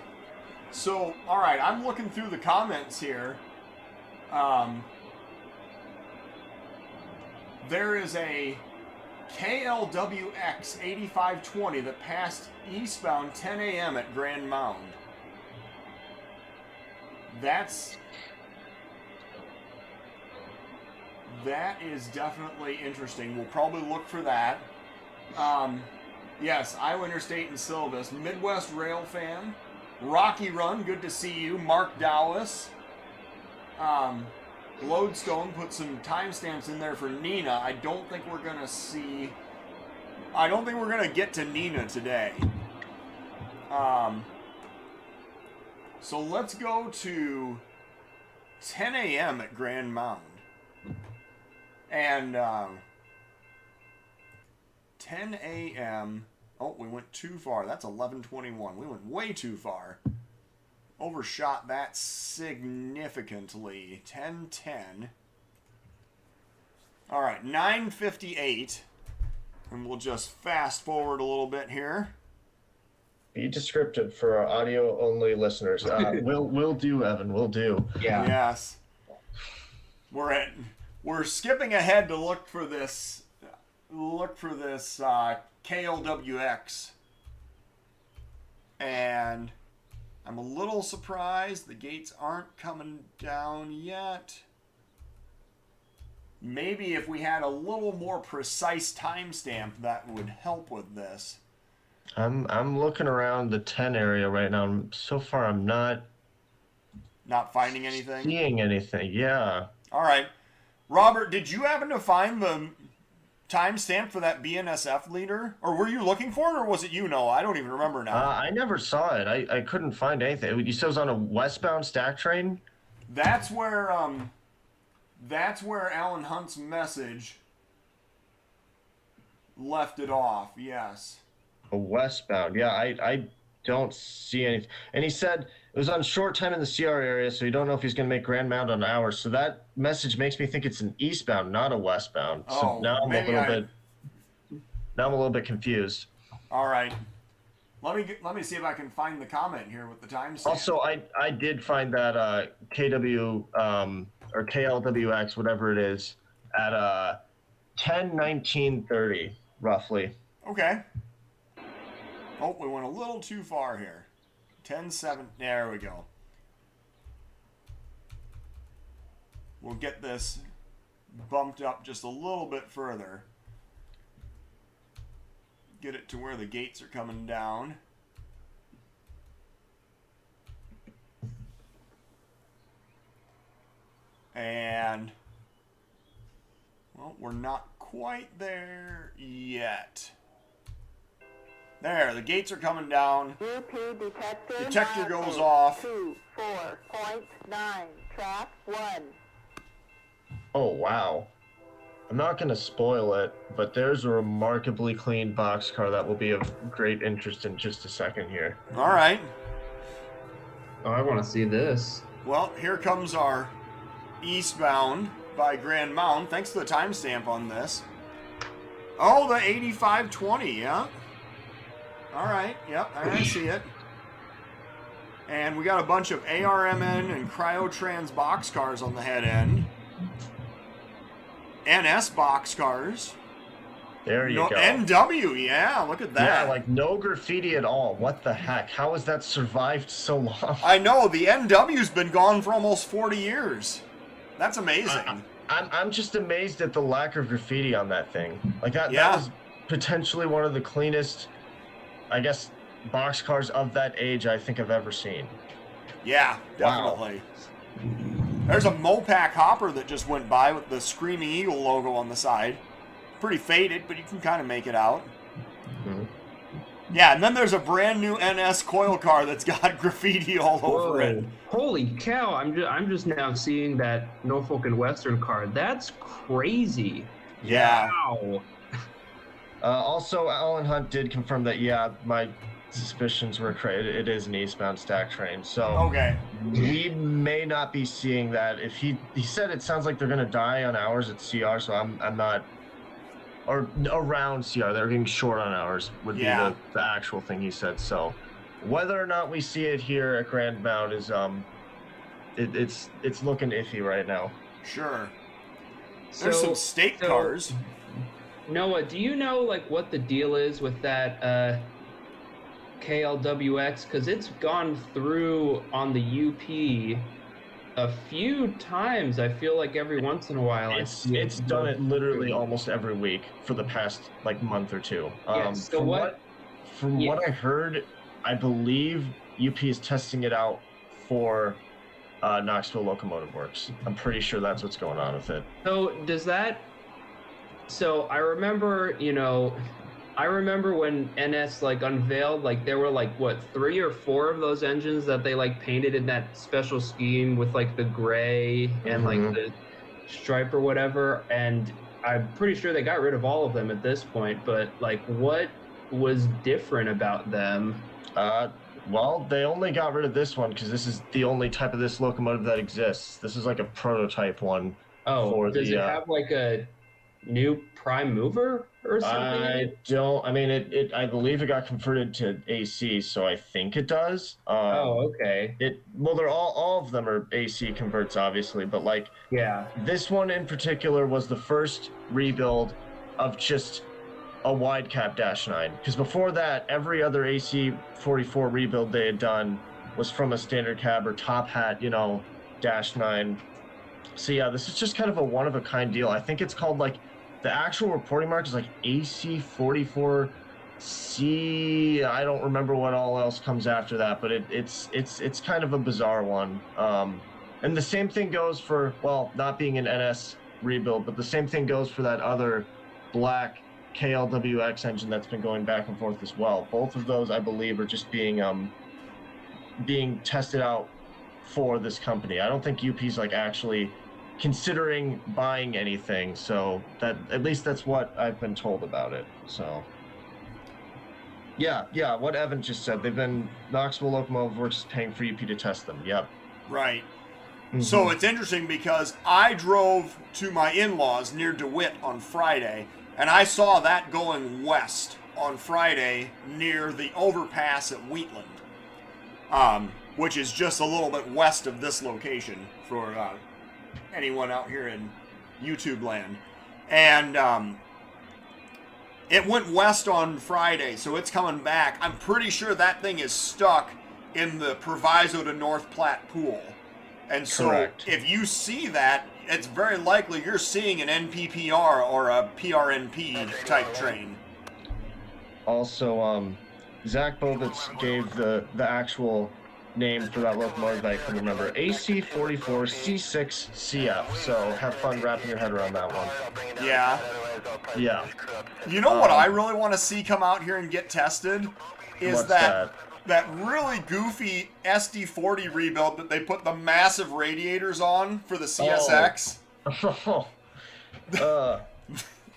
So, all right, I'm looking through the comments here. There is a KLWX 8520 that passed eastbound 10 a.m. at Grand Mound. That is definitely interesting. We'll probably look for that. Yes, Iowa Interstate and Silvis. Midwest Railfan. Rocky Run, good to see you. Mark Dowlis. Lodestone put some timestamps in there for Nina. I don't think we're going to get to Nina today. So let's go to 10 a.m. at Grand Mound. And 10 a.m. Oh, we went too far. That's 11:21. We went way too far. Overshot that significantly. 10:10. All right, 9:58. And we'll just fast forward a little bit here. Be descriptive for our audio-only listeners. We'll do, Evan. We'll do. Yeah. Yes. We're skipping ahead to look for this KLWX. And I'm a little surprised the gates aren't coming down yet. Maybe if we had a little more precise timestamp, that would help with this. I'm looking around the 10 area right now. So far, I'm not finding anything. seeing anything. Yeah. All right, Robert, did you happen to find the timestamp for that BNSF leader, or were you looking for it, or was it you? No, I don't even remember now. I never saw it. I couldn't find anything. You said it was on a westbound stack train. That's where Alan Hunt's message left it off. Yes. A westbound. Yeah, I don't see anything. And he said it was on short time in the CR area, so you don't know if he's going to make Grand Mound on hours. So that message makes me think it's an eastbound, not a westbound. So now I'm a little bit confused. All right. Let me see if I can find the comment here with the timestamp. Also, I did find that KW or KLWX, whatever it is, at 10:19:30 roughly. Okay. Oh, we went a little too far here. 10:07. There we go. We'll get this bumped up just a little bit further. Get it to where the gates are coming down. And, well, we're not quite there yet. There, the gates are coming down. UP detector. Detector goes off. 24.9, track 1. Oh, wow. I'm not going to spoil it, but there's a remarkably clean boxcar that will be of great interest in just a second here. All right. Oh, I want to see this. Well, here comes our eastbound by Grand Mound. Thanks for the timestamp on this. Oh, the 8520, yeah. All right, yep, I see it. And we got a bunch of ARMN and Cryotrans boxcars on the head end. NS boxcars. There you go. NW, yeah, look at that. Yeah, like no graffiti at all. What the heck? How has that survived so long? I know, the NW's been gone for almost 40 years. That's amazing. I'm just amazed at the lack of graffiti on that thing. Like that was potentially one of the cleanest, I guess, boxcars of that age I think I've ever seen. Yeah, definitely. Wow. There's a Mopac hopper that just went by with the Screaming Eagle logo on the side. Pretty faded, but you can kind of make it out. Mm-hmm. Yeah, and then there's a brand new NS coil car that's got graffiti all over it. Holy cow! I'm just now seeing that Norfolk and Western car. That's crazy. Yeah. Wow. Also, Alan Hunt did confirm that, my suspicions were correct. It is an eastbound stack train. So okay, we may not be seeing that. If he said it sounds like they're going to die on hours at CR, so I'm not, or around CR. They're getting short on hours would be the actual thing he said. So whether or not we see it here at Grand Mound is it's looking iffy right now. Sure. There's some state cars. Noah, do you know like what the deal is with that KLWX? Because it's gone through on the UP a few times. I feel like every once in a while it's done it literally almost every week for the past like month or two. From what I heard, I believe UP is testing it out for Knoxville Locomotive Works. I'm pretty sure that's what's going on with it. So does that? So I remember, when NS like unveiled, like there were like what 3 or 4 of those engines that they like painted in that special scheme with like the gray and like the stripe or whatever, and I'm pretty sure they got rid of all of them at this point. But like, what was different about them? Well, they only got rid of this one because this is the only type of this locomotive that exists. This is like a prototype one. Oh, does it have like a new prime mover or something? I believe it got converted to AC, so I think it does. Okay. They're all of them are AC converts, obviously, but like, this one in particular was the first rebuild of just a wide cap -9, because before that, every other AC 44 rebuild they had done was from a standard cab or top hat, -9. So yeah, this is just kind of a one of a kind deal. I think it's called like, the actual reporting mark is like AC44C. I don't remember what all else comes after that, but it's kind of a bizarre one. And the same thing goes for, well, not being an NS rebuild, but the same thing goes for that other black KLWX engine that's been going back and forth as well. Both of those, I believe, are just being tested out for this company. I don't think UP's like actually considering buying anything, so that at least that's what I've been told about it. So yeah, what Evan just said, Knoxville Locomotive Works is paying for UP to test them. Yep. Right. So it's interesting because I drove to my in-laws near DeWitt on Friday, and I saw that going west on Friday near the overpass at Wheatland, which is just a little bit west of this location for anyone out here in YouTube land. And it went west on Friday, so it's coming back. I'm pretty sure that thing is stuck in the Proviso to North Platte pool. And so Correct. If you see that, it's very likely you're seeing an NPPR or a PRNP type train. Also, Zach Bovitz gave the actual name for that locomotive that I couldn't remember. AC44C6CF. So have fun wrapping your head around that one. Yeah. Yeah. You know what I really want to see come out here and get tested is What's that really goofy SD40 rebuild that they put the massive radiators on for the CSX.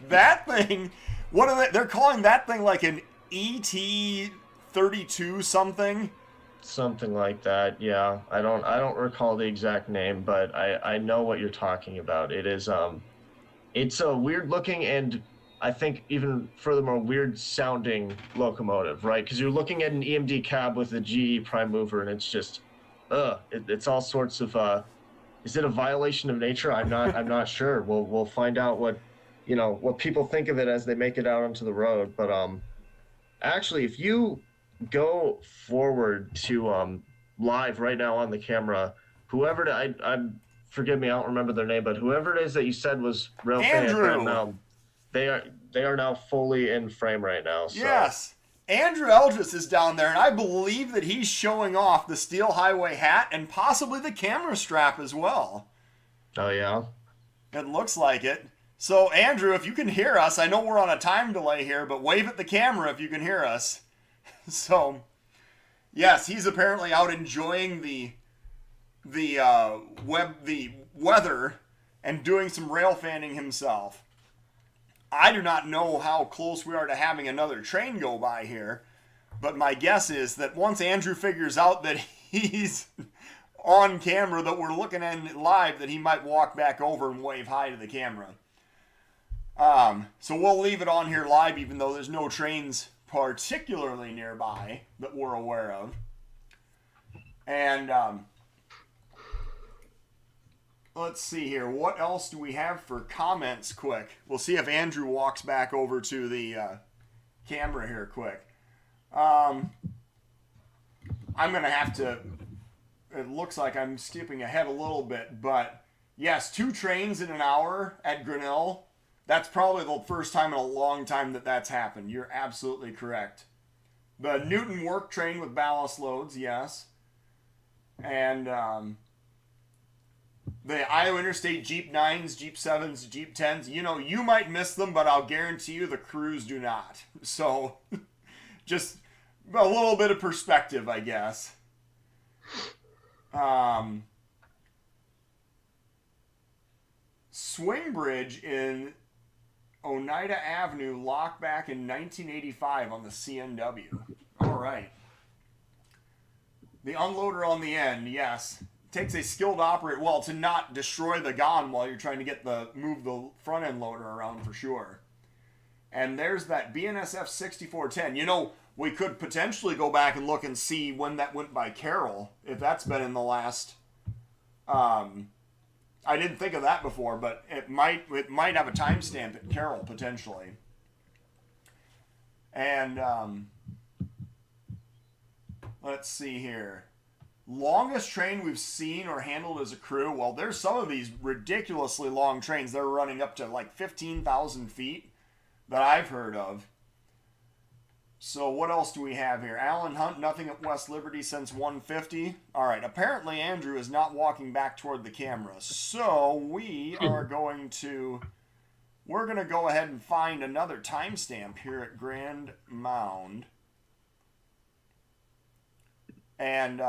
That thing, what are they're calling that thing like an ET32 something? Something like that, yeah. I don't recall the exact name, but I know what you're talking about. It is it's a weird looking and I think even furthermore weird sounding locomotive, right? Because you're looking at an EMD cab with a GE prime mover, and it's just, it's all sorts of. Is it a violation of nature? I'm not sure. We'll find out what people think of it as they make it out onto the road. But actually, if you go forward to live right now on the camera, whoever I'm forgive me, I don't remember their name, but whoever it is that you said was Railfan Andrew. They are now fully in frame right now. So. Yes. Andrew Eldris is down there, and I believe that he's showing off the Steel Highway hat and possibly the camera strap as well. Oh, yeah? It looks like it. So, Andrew, if you can hear us, I know we're on a time delay here, but wave at the camera if you can hear us. So, yes, he's apparently out enjoying the weather and doing some rail fanning himself. I do not know how close we are to having another train go by here, but my guess is that once Andrew figures out that he's on camera, that we're looking at live, that he might walk back over and wave hi to the camera. So we'll leave it on here live, even though there's no trains particularly nearby that we're aware of. And let's see here. What else do we have for comments quick? We'll see if Andrew walks back over to the camera here quick. I'm going to have to... It looks like I'm skipping ahead a little bit, but yes, 2 trains in an hour at Grinnell. That's probably the first time in a long time that that's happened. You're absolutely correct. The Newton work train with ballast loads, yes. And... the Iowa Interstate Jeep 9s, Jeep 7s, Jeep 10s, you might miss them, but I'll guarantee you the crews do not. So, just a little bit of perspective, I guess. Swing Bridge in Oneida Avenue locked back in 1985 on the CNW. All right. The unloader on the end, yes. Takes a skilled operator, well, to not destroy the gon while you're trying to move the front end loader around for sure. And there's that BNSF 6410. We could potentially go back and look and see when that went by Carroll, if that's been in the last. I didn't think of that before, but it might have a timestamp at Carroll potentially. And let's see here. Longest train we've seen or handled as a crew. Well, there's some of these ridiculously long trains. They're running up to like 15,000 feet that I've heard of. So what else do we have here? Alan Hunt, nothing at West Liberty since 150. All right, apparently Andrew is not walking back toward the camera. So we're going to go ahead and find another timestamp here at Grand Mound. And,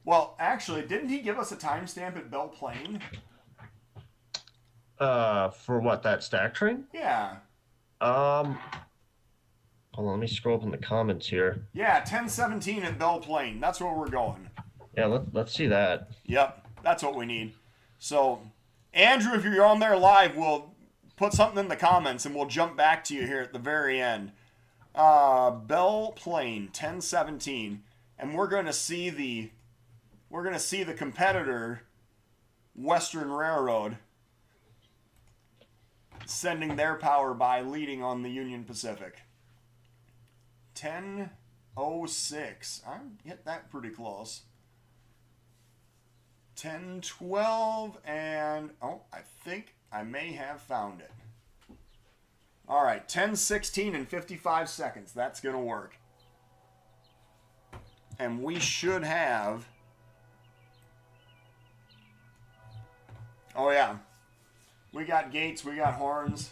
well, actually, didn't he give us a timestamp at Belle Plaine? For what, that stack train? Yeah. Hold on, let me scroll up in the comments here. Yeah, 1017 at Belle Plaine. That's where we're going. Yeah, let's see that. Yep, that's what we need. So, Andrew, if you're on there live, we'll put something in the comments and we'll jump back to you here at the very end. Belle Plaine, 1017. And we're going to see the competitor, Western Railroad, sending their power by, leading on the Union Pacific. 10:06. I hit that pretty close. 10:12, and I think I may have found it. All right, 10:16 and 55 seconds. That's going to work. And we should have... Oh, yeah. We got gates, we got horns.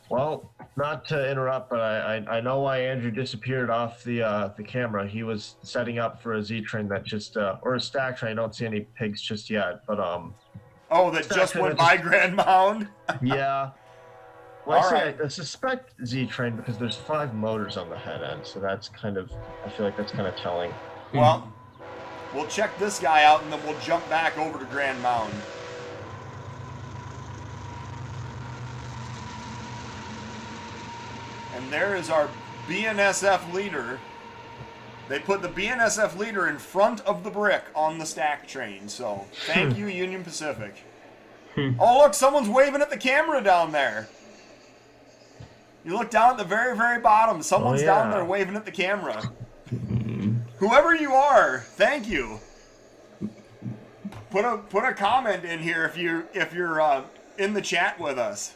Well, not to interrupt, but I know why Andrew disappeared off the camera. He was setting up for a Z train that just or a stack train. I don't see any pigs just yet, but Oh, that just went by Grand Mound? Yeah. Well, All right. I suspect Z train because there's 5 motors on the head end, so that's kind of, I feel like that's kind of telling. Well, we'll check this guy out and then we'll jump back over to Grand Mound. And there is our BNSF leader. They put the BNSF leader in front of the brick on the stack train. So thank you, Union Pacific. Oh, look, someone's waving at the camera down there. You look down at the very, very bottom. Someone's down there waving at the camera. Whoever you are, thank you. Put a comment in here if you're in the chat with us.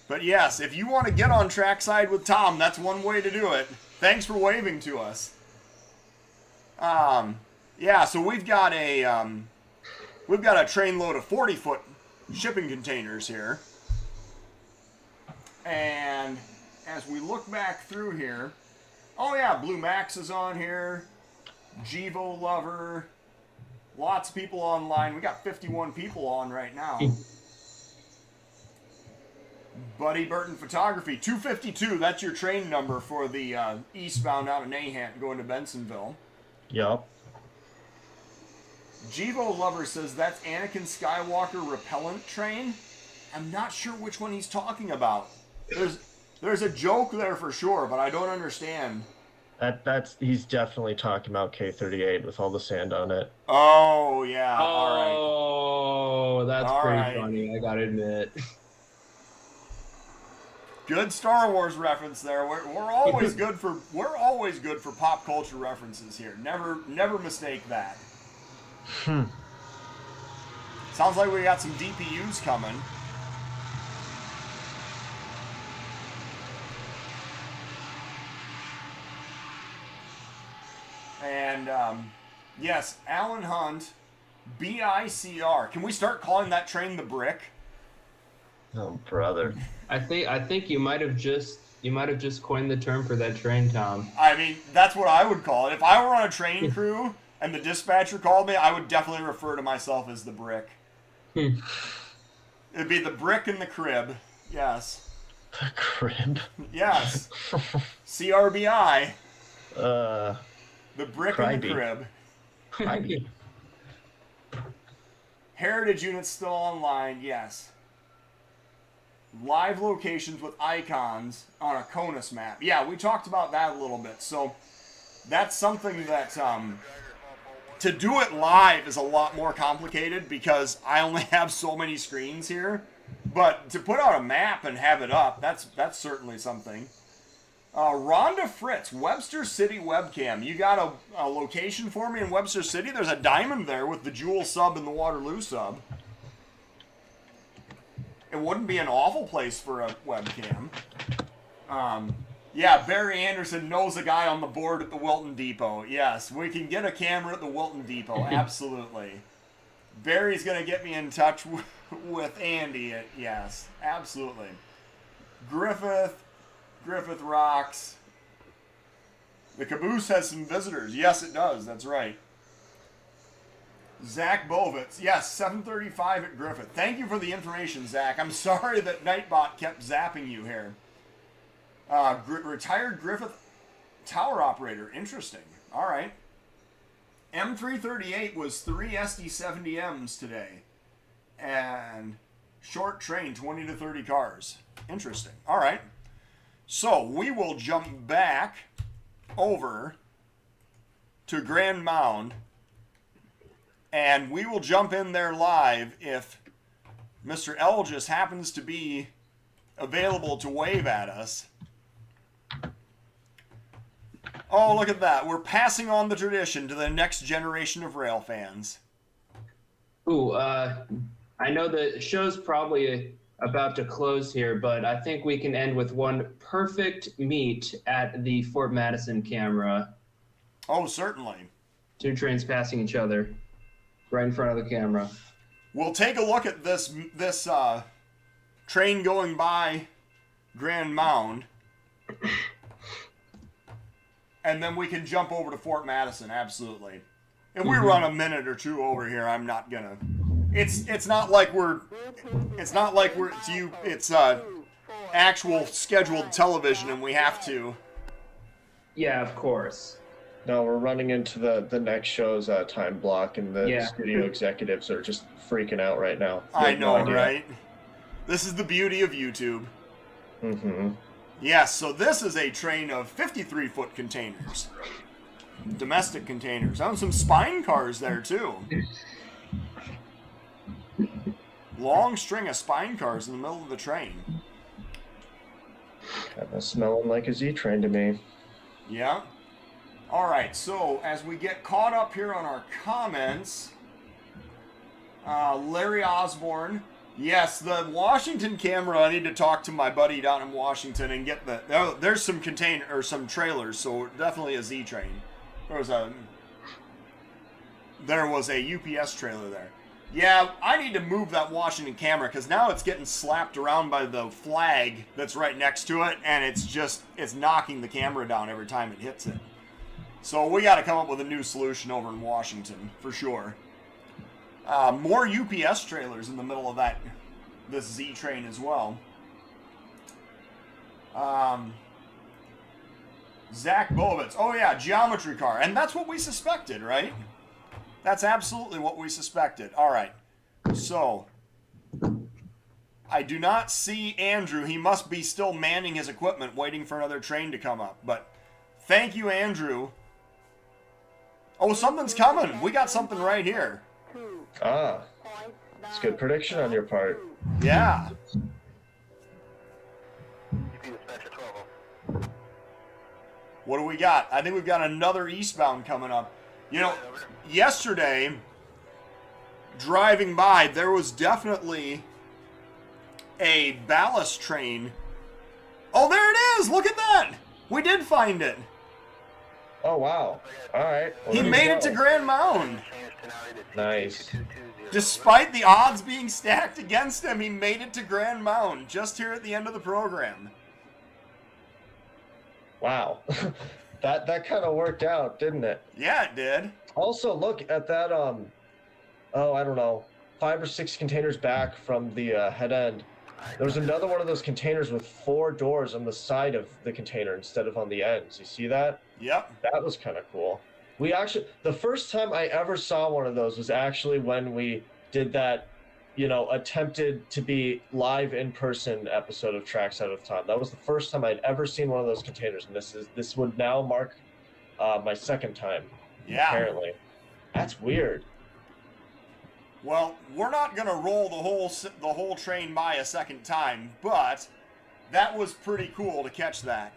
But yes, if you want to get on Trackside with Tom, that's one way to do it. Thanks for waving to us. Yeah, so we've got a train load of 40-foot shipping containers here. And as we look back through here, oh yeah, Blue Max is on here. Gevo Lover. Lots of people online. We got 51 people on right now. Buddy Burton Photography, 252. That's your train number for the eastbound out of Nahant going to Bensonville. Yup. Gevo Lover says that's Anakin Skywalker repellent train. I'm not sure which one he's talking about. There's a joke there for sure, but I don't understand. He's definitely talking about K-38 with all the sand on it. Oh yeah. Oh, that's All pretty right. funny. I gotta admit. Good Star Wars reference there. We're always good for pop culture references here. Never mistake that. Sounds like we got some DPUs coming. And yes, Alan Hunt, BICR. Can we start calling that train the Brick? Oh, brother. I think you might have just coined the term for that train, Tom. I mean, that's what I would call it. If I were on a train crew and the dispatcher called me, I would definitely refer to myself as the Brick. It'd be the Brick and the Crib. Yes. The Crib? Yes. CRBI. The Brick and the Crib. Cribby. Heritage units still online, yes. Live locations with icons on a CONUS map. Yeah, we talked about that a little bit. So that's something that to do it live is a lot more complicated because I only have so many screens here. But to put out a map and have it up, that's certainly something. Rhonda Fritz, Webster City webcam. You got a location for me in Webster City? There's a diamond there with the Jewel sub and the Waterloo sub. It wouldn't be an awful place for a webcam. Yeah, Barry Anderson knows a guy on the board at the Wilton Depot. Yes, we can get a camera at the Wilton Depot. Absolutely. Barry's going to get me in touch with Andy. Yes, absolutely. Griffith rocks. The caboose has some visitors. Yes, it does. That's right. Zach Bovitz. Yes, 7:35 at Griffith. Thank you for the information, Zach. I'm sorry that Nightbot kept zapping you here. Retired Griffith tower operator. Interesting. All right. M338 was 3 SD70Ms today. And short train, 20 to 30 cars. Interesting. All right. So we will jump back over to Grand Mound. And we will jump in there live if Mr. Elgis happens to be available to wave at us. Oh, look at that. We're passing on the tradition to the next generation of rail fans. Ooh, I know the show's probably about to close here, but I think we can end with one perfect meet at the Fort Madison camera. Oh, certainly. Two trains passing each other. Right in front of the camera. We'll take a look at this train going by Grand Mound. And then we can jump over to Fort Madison, absolutely. If we run a minute or two over here, I'm not gonna. It's not like it's actual scheduled television and we have to. Yeah, of course. No, we're running into the next show's time block, and the studio executives are just freaking out right now. I know, right? This is the beauty of YouTube. Mm-hmm. Yes, so this is a train of 53-foot containers. Domestic containers. And some spine cars there, too. Long string of spine cars in the middle of the train. Kind of smelling like a Z train to me. Yeah. All right, so as we get caught up here on our comments, Larry Osborne. Yes, the Washington camera. I need to talk to my buddy down in Washington and get the. Oh, there's some container or some trailers, so definitely a Z train. There was a UPS trailer there. Yeah, I need to move that Washington camera because now it's getting slapped around by the flag that's right next to it, and it's knocking the camera down every time it hits it. So we got to come up with a new solution over in Washington for sure. More UPS trailers in the middle of this Z train as well. Zach Bovitz. Oh yeah, geometry car. And that's what we suspected, right? That's absolutely what we suspected. All right. So, I do not see Andrew. He must be still manning his equipment, waiting for another train to come up. But thank you, Andrew. Oh, something's coming. We got something right here. Ah, it's good prediction on your part. Yeah. What do we got? I think we've got another eastbound coming up. You know, yesterday, driving by, there was definitely a ballast train. Oh, there it is! Look at that! We did find it. Oh, wow. All right. Well, He made it to Grand Mound. Nice. Despite the odds being stacked against him, he made it to Grand Mound just here at the end of the program. Wow. That kind of worked out, didn't it? Yeah, it did. Also, look at that, I don't know, 5 or 6 containers back from the head end. There was another one of those containers with 4 doors on the side of the container instead of on the ends. You see that? Yep. That was kind of cool. The first time I ever saw one of those was actually when we did that, attempted to be live in-person episode of Trackside with Tom. That was the first time I'd ever seen one of those containers, and this would now mark my second time. Yeah. Apparently. That's weird. Well, we're not gonna roll the whole train by a second time, but that was pretty cool to catch that.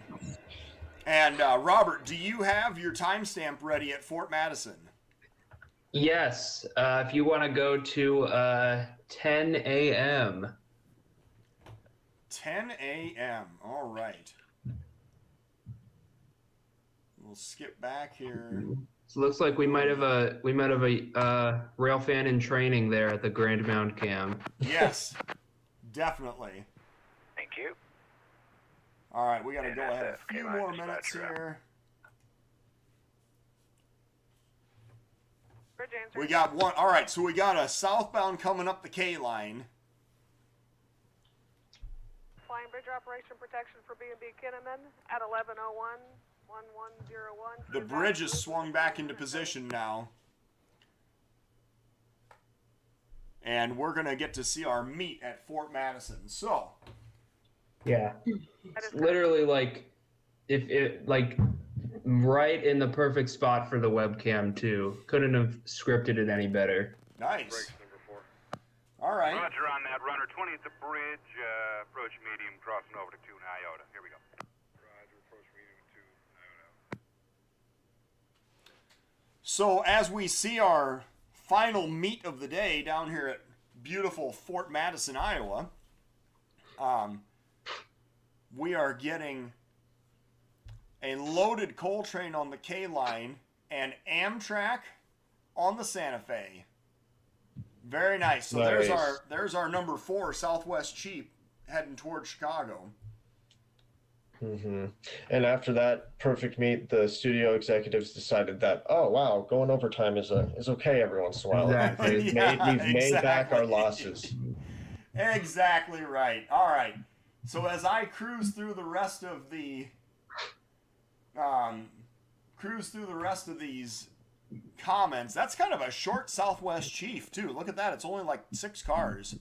And Robert, do you have your timestamp ready at Fort Madison? Yes, if you want to go to 10 a.m. 10 a.m. All right. We'll skip back here. So it looks like we might have a railfan in training there at the Grand Mound Cam. Yes, definitely. Thank you. All right, we got to go ahead a few K-line, more dispatch minutes route. here. We got one. All right, so we got a southbound coming up the K line. Flying bridge operation protection for B&B Kinnaman at 11:01, 1101. The bridge is swung back into position now. And we're going to get to see our meet at Fort Madison. So, Yeah. It's literally right in the perfect spot for the webcam too. Couldn't have scripted it any better. nice. All right. Roger on that runner. 20 at the bridge. Approach medium, crossing over to 2 iota. Here we go. Roger, approach medium to 2 iota. So as we see our final meet of the day down here at beautiful Fort Madison, Iowa, we are getting a loaded coal train on the K line and Amtrak on the Santa Fe. Very nice. So Nice. there's our number 4 Southwest Cheap heading towards Chicago. Mm-hmm. And after that perfect meet, the studio executives decided that, oh wow, going overtime is okay every once in a while. Exactly. We've Yeah, made back our exactly. losses. Exactly right. All right. So as I cruise through the rest of these comments, that's kind of a short Southwest Chief too. Look at that. It's only like 6 cars.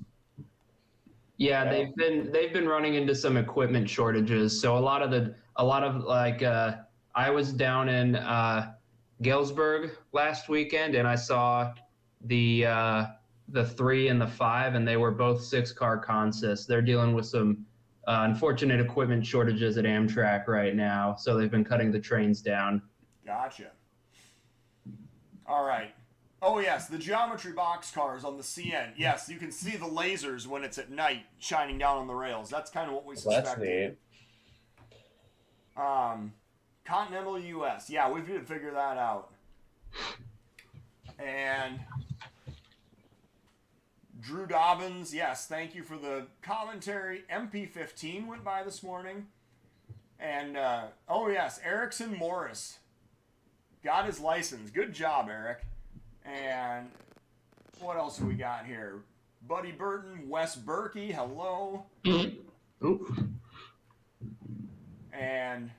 Yeah, Yeah. they've been running into some equipment shortages. So a lot of like I was down in Galesburg last weekend, and I saw the 3 and the 5, and they were both 6-car consists. They're dealing with some unfortunate equipment shortages at Amtrak right now, so they've been cutting the trains down. Gotcha. All right. Oh, yes, the geometry box cars on the CN. Yes, you can see the lasers when it's at night shining down on the rails. That's kind of what we That's suspected. neat. Continental US. Yeah, we did figure that out. And Drew Dobbins, yes, thank you for the commentary. MP15 went by this morning. And, oh, yes, Erickson Morris got his license. Good job, Eric. And what else do we got here? Buddy Burton, Wes Berkey, hello. And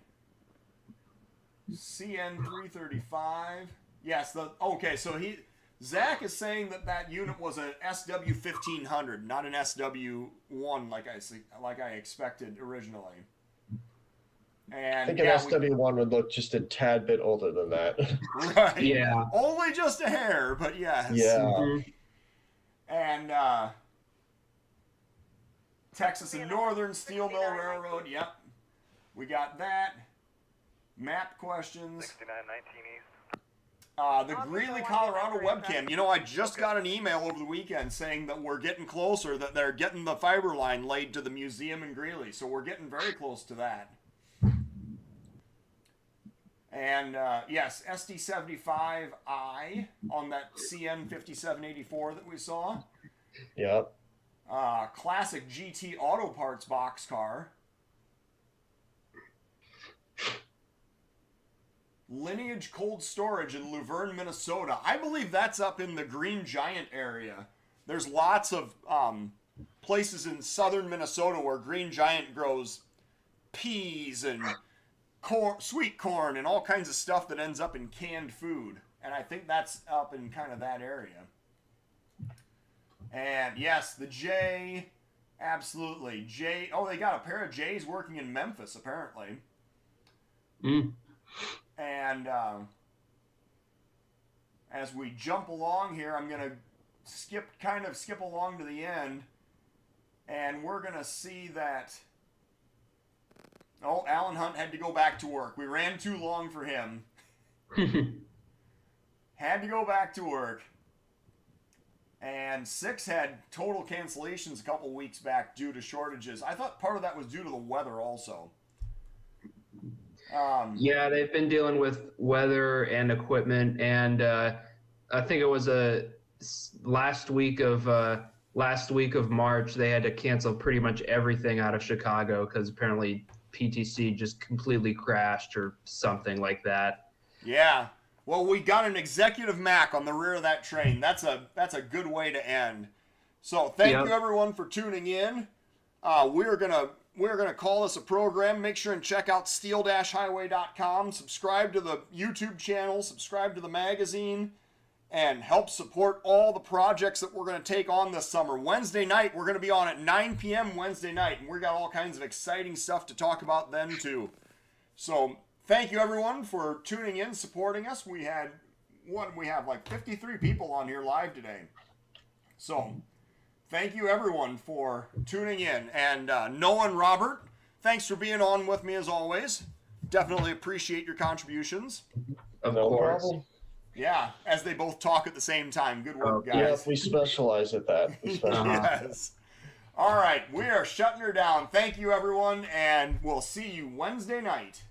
CN335. Yes, okay, so Zach is saying that unit was an SW1500, not an SW1 like I expected originally. And I think an SW1 would look just a tad bit older than that. Right. Yeah. Only just a hair, but yes. Yeah. And Texas and Northern Steel Mill Railroad, yep. We got that. Map questions. 6919 East. The Greeley, Colorado webcam. You know, I just got an email over the weekend saying that we're getting closer, that they're getting the fiber line laid to the museum in Greeley. So we're getting very close to that. And, yes, SD75I on that CN 5784 that we saw. Yep. Classic GT Auto Parts boxcar. Lineage Cold Storage in Luverne, Minnesota. I believe that's up in the Green Giant area. There's lots of places in southern Minnesota where Green Giant grows peas and sweet corn and all kinds of stuff that ends up in canned food. And I think that's up in kind of that area. And yes, the J, absolutely. J, oh, they got a pair of J's working in Memphis, apparently. And as we jump along here, I'm going to skip along to the end. And we're going to see that... Oh, Alan Hunt had to go back to work. We ran too long for him. Had to go back to work. And 6 had total cancellations a couple weeks back due to shortages. I thought part of that was due to the weather also. Yeah, they've been dealing with weather and equipment, and I think it was last week of March they had to cancel pretty much everything out of Chicago because apparently PTC just completely crashed or something like that. Yeah. Well, we got an executive Mac on the rear of that train. That's a good way to end. So thank you everyone for tuning in. We're gonna call this a program. Make sure and check out steel-highway.com. Subscribe to the YouTube channel. Subscribe to the magazine. And help support all the projects that we're going to take on this summer. Wednesday night, we're going to be on at 9 p.m. Wednesday night. And we got all kinds of exciting stuff to talk about then, too. So thank you, everyone, for tuning in, supporting us. We have like 53 people on here live today. So thank you, everyone, for tuning in. And Noah and Robert, thanks for being on with me as always. Definitely appreciate your contributions. Of No course. problem. Yeah, as they both talk at the same time. Good work, guys. Yeah, we specialize at that. We specialize. Yes. All right, we are shutting her down. Thank you, everyone, and we'll see you Wednesday night.